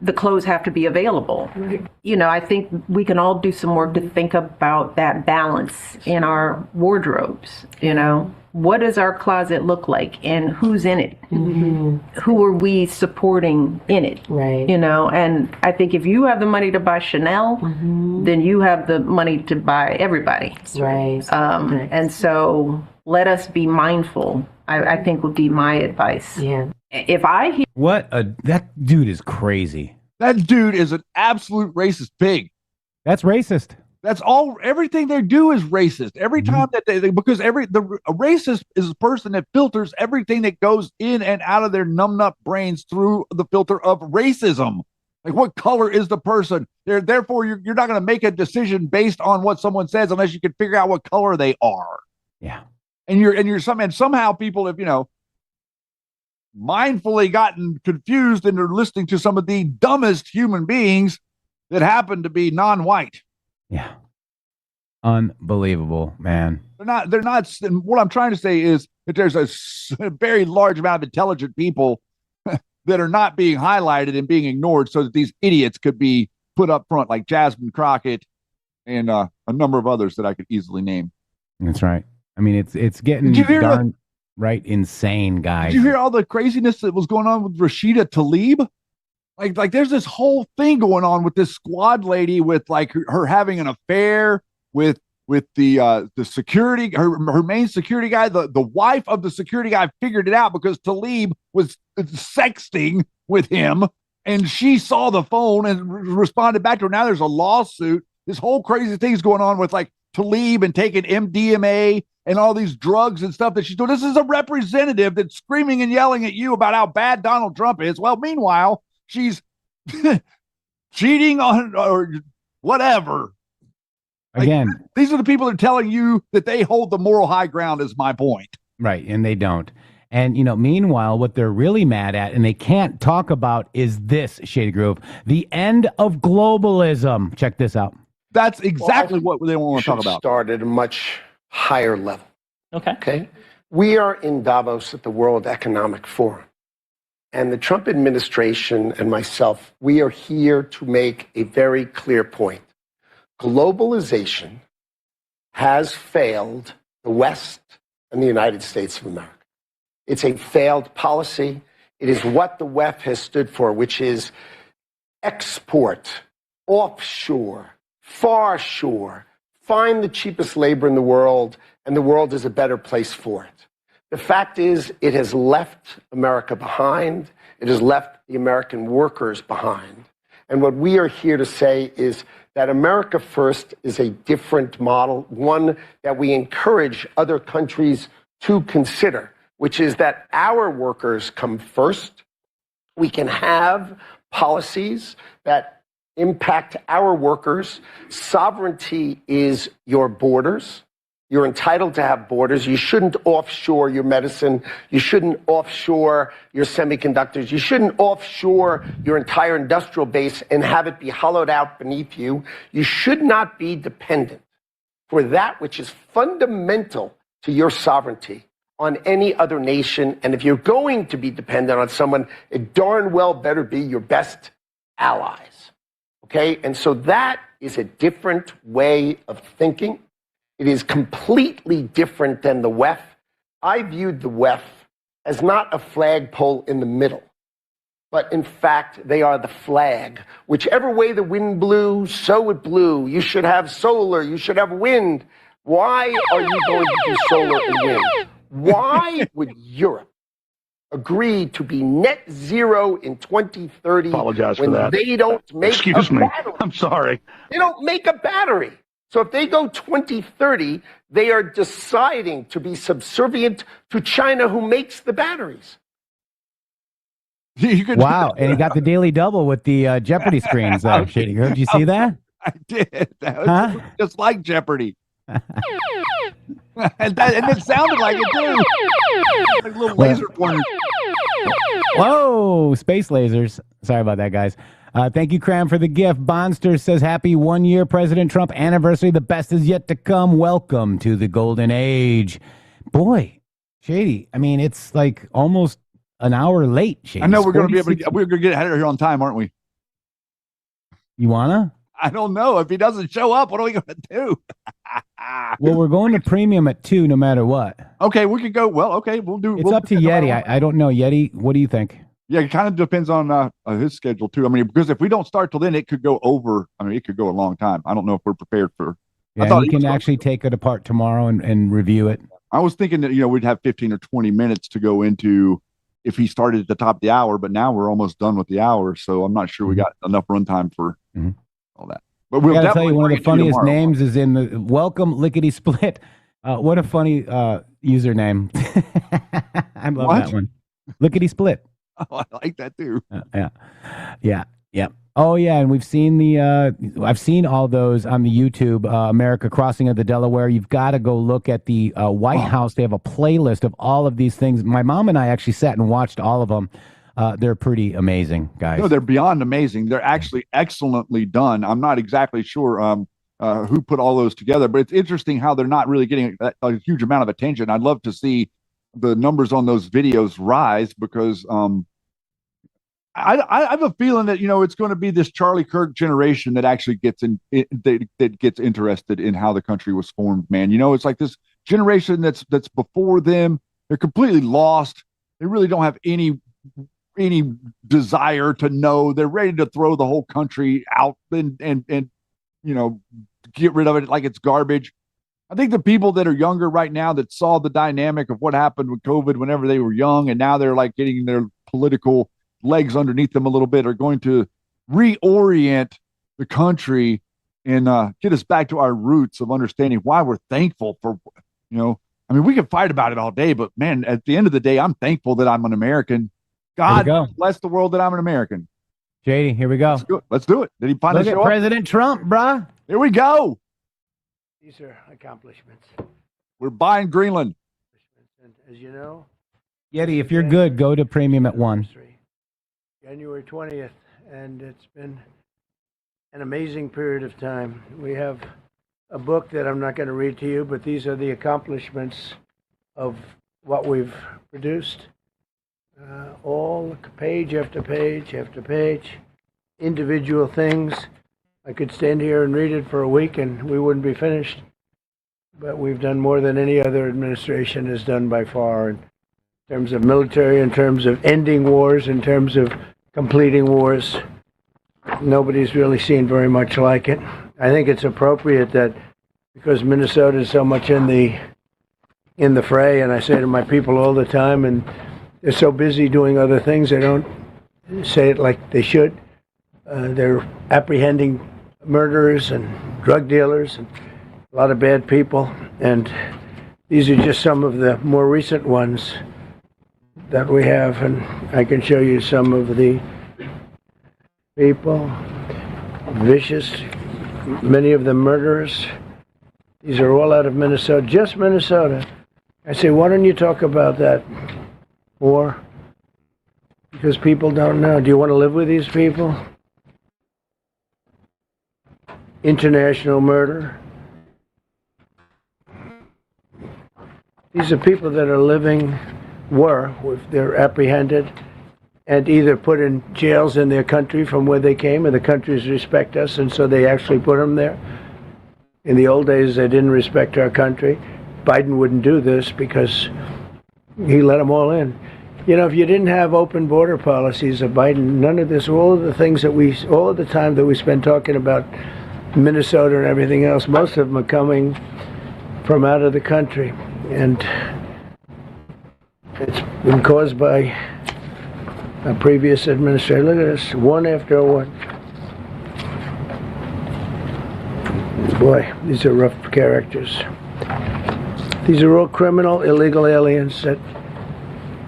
the clothes have to be available. I think we can all do some work to think about that balance in our wardrobes. What does our closet look like, and who's in it? Mm-hmm. Who are we supporting in it? Right. And I think if you have the money to buy Chanel, then you have the money to buy everybody. Right. And so let us be mindful, I think would be my advice. Yeah. If I hear that dude is crazy. That dude is an absolute racist pig. That's racist. That's all. Everything they do is racist. Every time that they because a racist is a person that filters everything that goes in and out of their numbnut brains through the filter of racism. Like, what color is the person? Therefore, you're not going to make a decision based on what someone says unless you can figure out what color they are. Yeah. And somehow people have mindfully gotten confused, and they're listening to some of the dumbest human beings that happen to be non-white. Yeah. Unbelievable, man. They're not. What I'm trying to say is that there's a very large amount of intelligent people that are not being highlighted and being ignored, so that these idiots could be put up front, like Jasmine Crockett and a number of others that I could easily name. That's right. I mean, it's getting darn right insane, guys. Did you hear all the craziness that was going on with Rashida Tlaib? Like there's this whole thing going on with this squad lady with like her having an affair with the security, her main security guy. The wife of the security guy figured it out because Tlaib was sexting with him, and she saw the phone and responded back to her. Now there's a lawsuit. This whole crazy thing's going on with like Tlaib and taking MDMA and all these drugs and stuff that she's doing. This is a representative that's screaming and yelling at you about how bad Donald Trump is. Well, meanwhile, she's cheating on or whatever. Again, these are the people that are telling you that they hold the moral high ground, is my point. Right, and they don't. And, meanwhile, what they're really mad at, and they can't talk about, is this, Shady Groove, the end of globalism. Check this out. That's exactly what they want to talk about. Start at a much higher level. Okay. We are in Davos at the World Economic Forum. And the Trump administration and myself, we are here to make a very clear point. Globalization has failed the West in the United States of America. It's a failed policy. It is what the WEF has stood for, which is export, offshore, far shore, find the cheapest labor in the world, and the world is a better place for it. The fact is, it has left America behind. It has left the American workers behind. And what we are here to say is that America First is a different model, one that we encourage other countries to consider, which is that our workers come first. We can have policies that impact our workers. Sovereignty is your borders. You're entitled to have borders. You shouldn't offshore your medicine. You shouldn't offshore your semiconductors. You shouldn't offshore your entire industrial base and have it be hollowed out beneath you. You should not be dependent for that which is fundamental to your sovereignty on any other nation. And if you're going to be dependent on someone, it darn well better be your best allies. Okay? And so that is a different way of thinking. It is completely different than the WEF. I viewed the WEF as not a flagpole in the middle, but in fact, they are the flag. Whichever way the wind blew, so it blew. You should have solar, you should have wind. Why are you going to do solar and wind? Why would Europe agree to be net zero in 2030 Apologize when for that. they don't make Excuse a me. battery? I'm sorry. They don't make a battery. So if they go 2030, they are deciding to be subservient to China, who makes the batteries. Wow, and he got the daily double with the Jeopardy screens there. Shady. Did you see that? I did. That was Huh? just like Jeopardy. and it sounded like it too. Like little laser pointers. Whoa, space lasers. Sorry about that, guys. Thank you, Cram, for the gift. Bonster says, happy 1 year President Trump anniversary. The best is yet to come. Welcome to the golden age. Boy, Shady, I mean, it's like almost an hour late, Shady. I know we're going to be able to. We're going to get out of here on time, aren't we? You wanna? I don't know. If he doesn't show up, what are we going to do? Well, we're going to premium at 2 no matter what. Okay, we could go. Well, okay, we'll do. It's we'll up to Yeti. I don't know. Yeti, what do you think? Yeah, it kind of depends on his schedule too. I mean, because if we don't start till then, it could go over. I mean, it could go a long time. I don't know if we're prepared for. Yeah, I thought we can actually take it apart tomorrow and review it. I was thinking that we'd have 15 or 20 minutes to go into if he started at the top of the hour, but now we're almost done with the hour, so I'm not sure we got enough runtime for all that. But we'll I gotta tell you, one of definitely the funniest bring it to you names is in the welcome lickety split. What a funny username! I love What? that one. Lickety split. Oh, I like that too. Yeah. Oh yeah, and we've seen the. I've seen all those on the YouTube. America Crossing of the Delaware. You've got to go look at the White House. They have a playlist of all of these things. My mom and I actually sat and watched all of them. They're pretty amazing, guys. No, they're beyond amazing. They're actually excellently done. I'm not exactly sure who put all those together, but it's interesting how they're not really getting a huge amount of attention. I'd love to see the numbers on those videos rise because I have a feeling that it's going to be this Charlie Kirk generation that actually gets that gets interested in how the country was formed. Man, it's like this generation that's before them. They're completely lost. They really don't have any desire to know. They're ready to throw the whole country out and get rid of it like it's garbage. I think the people that are younger right now that saw the dynamic of what happened with COVID whenever they were young, and now they're like getting their political legs underneath them a little bit, are going to reorient the country and get us back to our roots of understanding why we're thankful for, I mean, we can fight about it all day, but man, at the end of the day, I'm thankful that I'm an American. God bless the world that I'm an American. JD, here we go. Let's do it. Did he finally Look show at up? President Trump, bruh. Here we go. These are accomplishments. We're buying Greenland. And as you know, Yeti, if you're good, go to premium at 1. January 20th, and it's been an amazing period of time. We have a book that I'm not going to read to you, but these are the accomplishments of what we've produced. All page after page after page, individual things. I could stand here and read it for a week and we wouldn't be finished. but we've done more than any other administration has done by far in terms of military, in terms of ending wars, in terms of completing wars. Nobody's really seen very much like it. I think it's appropriate that because Minnesota is so much in the fray, and I say to my people all the time, and they're so busy doing other things, they don't say it like they should. They're apprehending murderers and drug dealers and a lot of bad people, and these are just some of the more recent ones that we have, and I can show you some of the people, vicious, many of them murderers. These are all out of Minnesota, just Minnesota. I say, why don't you talk about that more? Because people don't know. Do you want to live with these people? International murder. These are people that are living, they're apprehended and either put in jails in their country from where they came, and the countries respect us, and so they actually put them there. In the old days, they didn't respect our country. Biden wouldn't do this because he let them all in. You know, if you didn't have open border policies of Biden, none of this, all of the things that all of the time that we spend talking about Minnesota and everything else, most of them are coming from out of the country. And it's been caused by a previous administration. Look at this, one after one. Boy, these are rough characters. These are all criminal, illegal aliens that,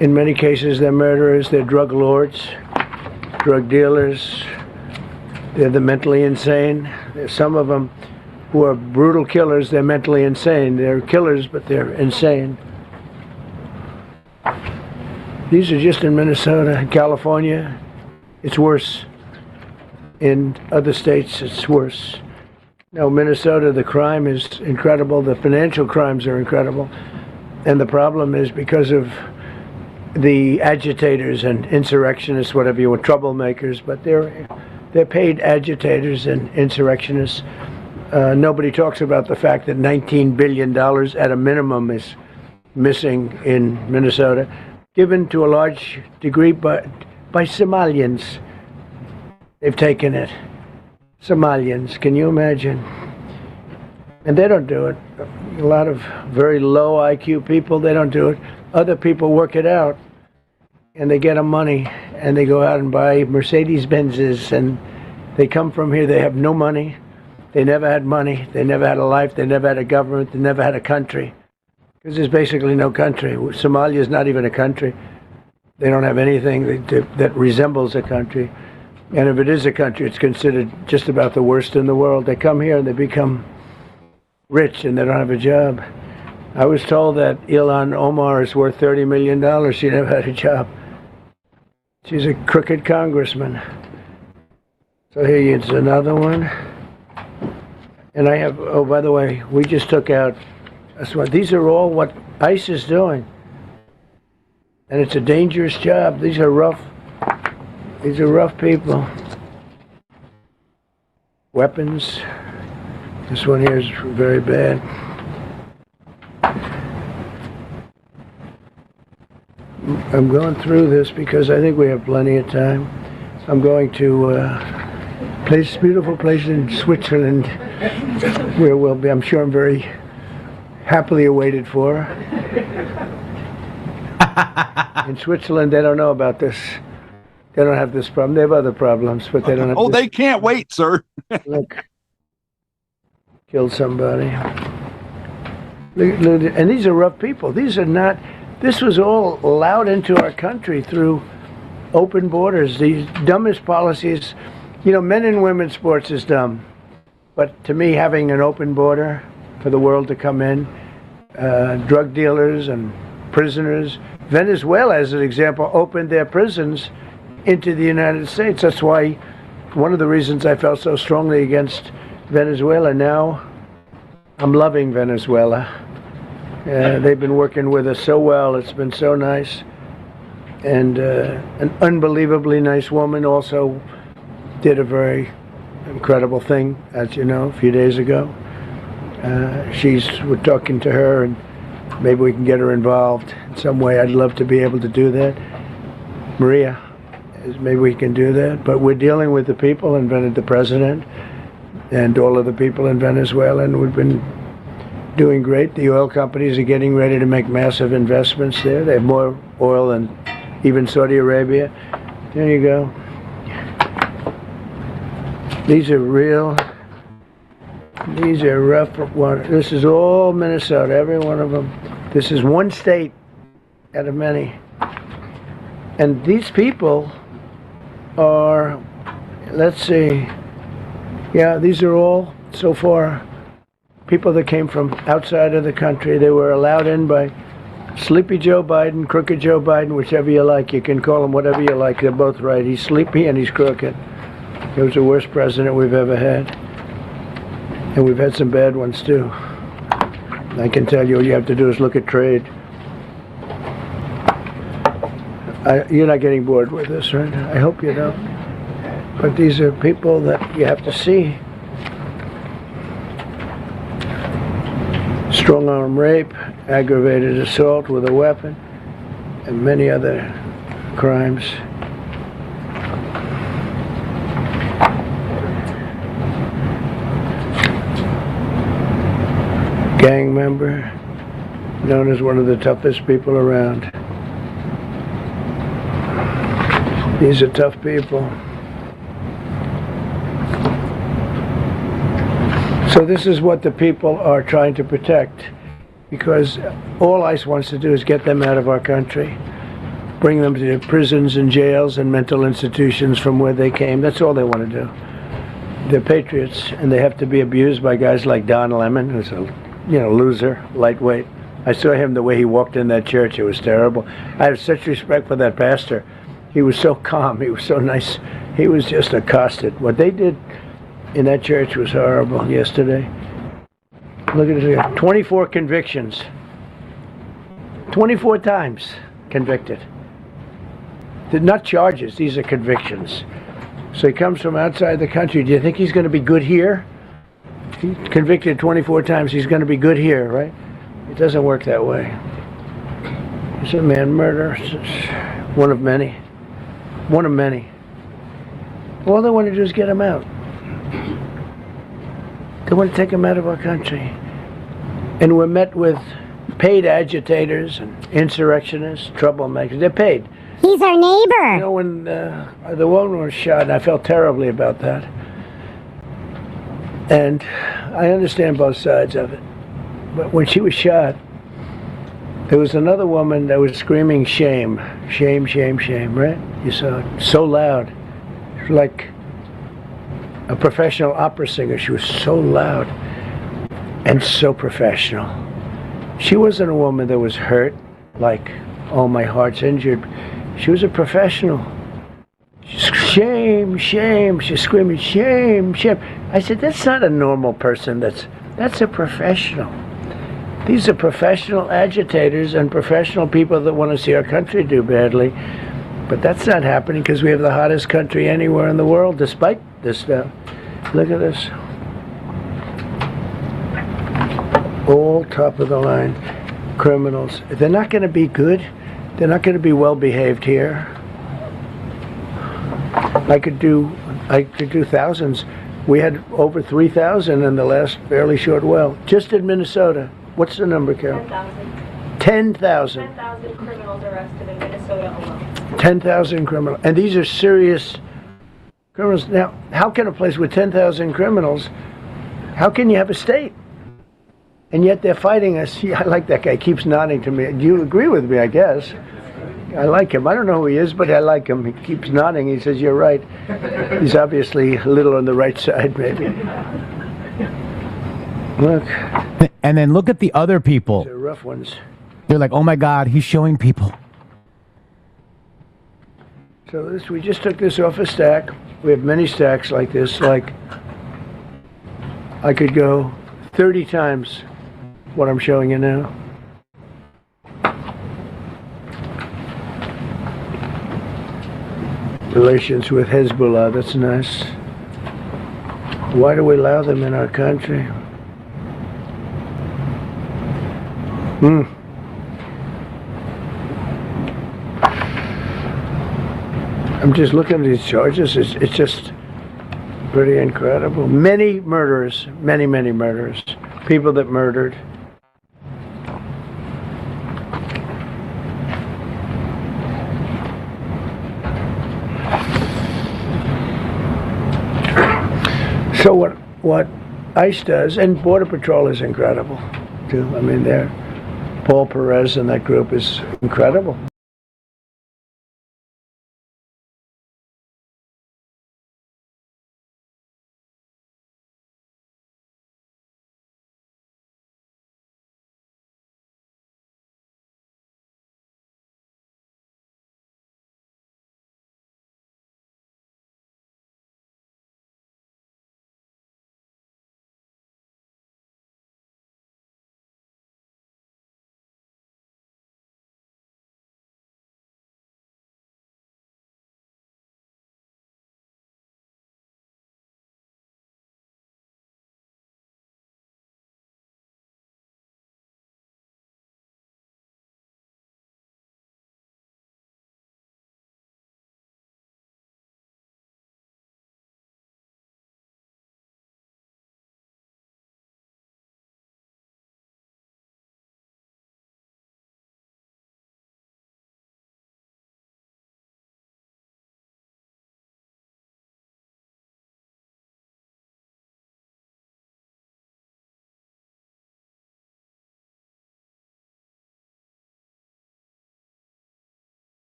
in many cases, they're murderers, they're drug lords, drug dealers, they're the mentally insane. There's some of them who are brutal killers, they're mentally insane. They're killers, but they're insane. These are just in Minnesota. In California, it's worse. In other states, it's worse. Now, Minnesota, the crime is incredible. The financial crimes are incredible. And the problem is because of the agitators and insurrectionists, whatever you want, troublemakers, but they're paid agitators and insurrectionists. Nobody talks about the fact that $19 billion at a minimum is missing in Minnesota, given to a large degree by Somalians. They've taken it. Somalians, can you imagine? And they don't do it. A lot of very low IQ people, they don't do it. Other people work it out, and they get them money, and they go out and buy Mercedes-Benzes, and they come from here, they have no money. They never had money. They never had a life. They never had a government. They never had a country. Because there's basically no country. Somalia is not even a country. They don't have anything that resembles a country. And if it is a country, it's considered just about the worst in the world. They come here and they become rich and they don't have a job. I was told that Ilhan Omar is worth $30 million. She never had a job. She's a crooked congressman. So here's another one. And I have, oh, by the way, we just took out, these are all what ICE is doing. And it's a dangerous job. These are rough people. Weapons. This one here is very bad. I'm going through this because I think we have plenty of time. I'm going to this beautiful place in Switzerland where we'll be, I'm sure I'm very happily awaited for. In Switzerland, they don't know about this. They don't have this problem. They have other problems, but they don't have they can't wait, sir. Look. Killed somebody. And these are rough people. These are not, this was all allowed into our country through open borders. These dumbest policies, you know, men and women's sports is dumb. But to me, having an open border for the world to come in, drug dealers and prisoners, Venezuela, as an example, opened their prisons into the United States. That's why one of the reasons I felt so strongly against Venezuela. Now I'm loving Venezuela. They've been working with us so well. It's been so nice. And an unbelievably nice woman also did a very incredible thing, as you know, a few days ago. We're talking to her, and maybe we can get her involved in some way. I'd love to be able to do that. Maria, maybe we can do that. But we're dealing with the people, and the president, and all of the people in Venezuela, and we've been doing great. The oil companies are getting ready to make massive investments there. They have more oil than even Saudi Arabia. There you go. These are rough ones. This is all Minnesota, every one of them. This is one state out of many. And these people are, let's see, yeah, these are all, so far, people that came from outside of the country. They were allowed in by Sleepy Joe Biden, Crooked Joe Biden, whichever you like. You can call him whatever you like. They're both right. He's sleepy and he's crooked. He was the worst president we've ever had. And we've had some bad ones, too. I can tell you, all you have to do is look at trade. You're not getting bored with this, right? I hope you don't. But these are people that you have to see. Strong arm rape, aggravated assault with a weapon, and many other crimes. Gang member, known as one of the toughest people around. These are tough people. So this is what the people are trying to protect, because all ICE wants to do is get them out of our country, bring them to prisons and jails and mental institutions from where they came. That's all they want to do. They're patriots, and they have to be abused by guys like Don Lemon, who's a loser, lightweight. I saw him the way he walked in that church. It was terrible. I have such respect for that pastor. He was so calm. He was so nice. He was just accosted. What they did in that church was horrible yesterday. Look at this. 24 convictions. 24 times convicted. They're not charges. These are convictions. So he comes from outside the country. Do you think he's going to be good here? He's convicted 24 times. He's going to be good here, right? It doesn't work that way. It's a man murder. It's one of many. One of many. All they want to do is get him out. They want to take him out of our country. And we're met with paid agitators and insurrectionists, troublemakers. They're paid. He's our neighbor. You know, when the woman was shot, and I felt terribly about that. And I understand both sides of it. But when she was shot, there was another woman that was screaming shame, shame, shame, shame, right? You saw it. So loud. It was like a professional opera singer. She was so loud and so professional. She wasn't a woman that was hurt, like, oh, my heart's injured. She was a professional. Shame, shame. She's screaming, shame, shame. I said, that's not a normal person. That's a professional. These are professional agitators and professional people that want to see our country do badly. But that's not happening because we have the hottest country anywhere in the world, despite this stuff. Look at this. All top of the line criminals. They're not going to be good. They're not going to be well behaved here. I could do thousands. We had over 3,000 in the last fairly short while. Just in Minnesota. What's the number, Carol? 10,000. 10,000. 10,000 criminals arrested in Minnesota alone. 10,000 criminals. And these are serious criminals. Now, how can a place with 10,000 criminals, how can you have a state? And yet they're fighting us. Yeah, I like that guy. He keeps nodding to me. Do you agree with me, I guess? I like him. I don't know who he is, but I like him. He keeps nodding. He says, you're right. He's obviously a little on the right side, maybe. Look. And then look at the other people. They're rough ones. They're like, oh my God, he's showing people. So we just took this off a stack. We have many stacks like this. Like, I could go 30 times what I'm showing you now. Relations with Hezbollah, that's nice. Why do we allow them in our country? I'm just looking at these charges. It's just pretty incredible. Many murders, many murders. People that murdered. So what ICE does, and Border Patrol is incredible too. I mean, Paul Perez and that group is incredible.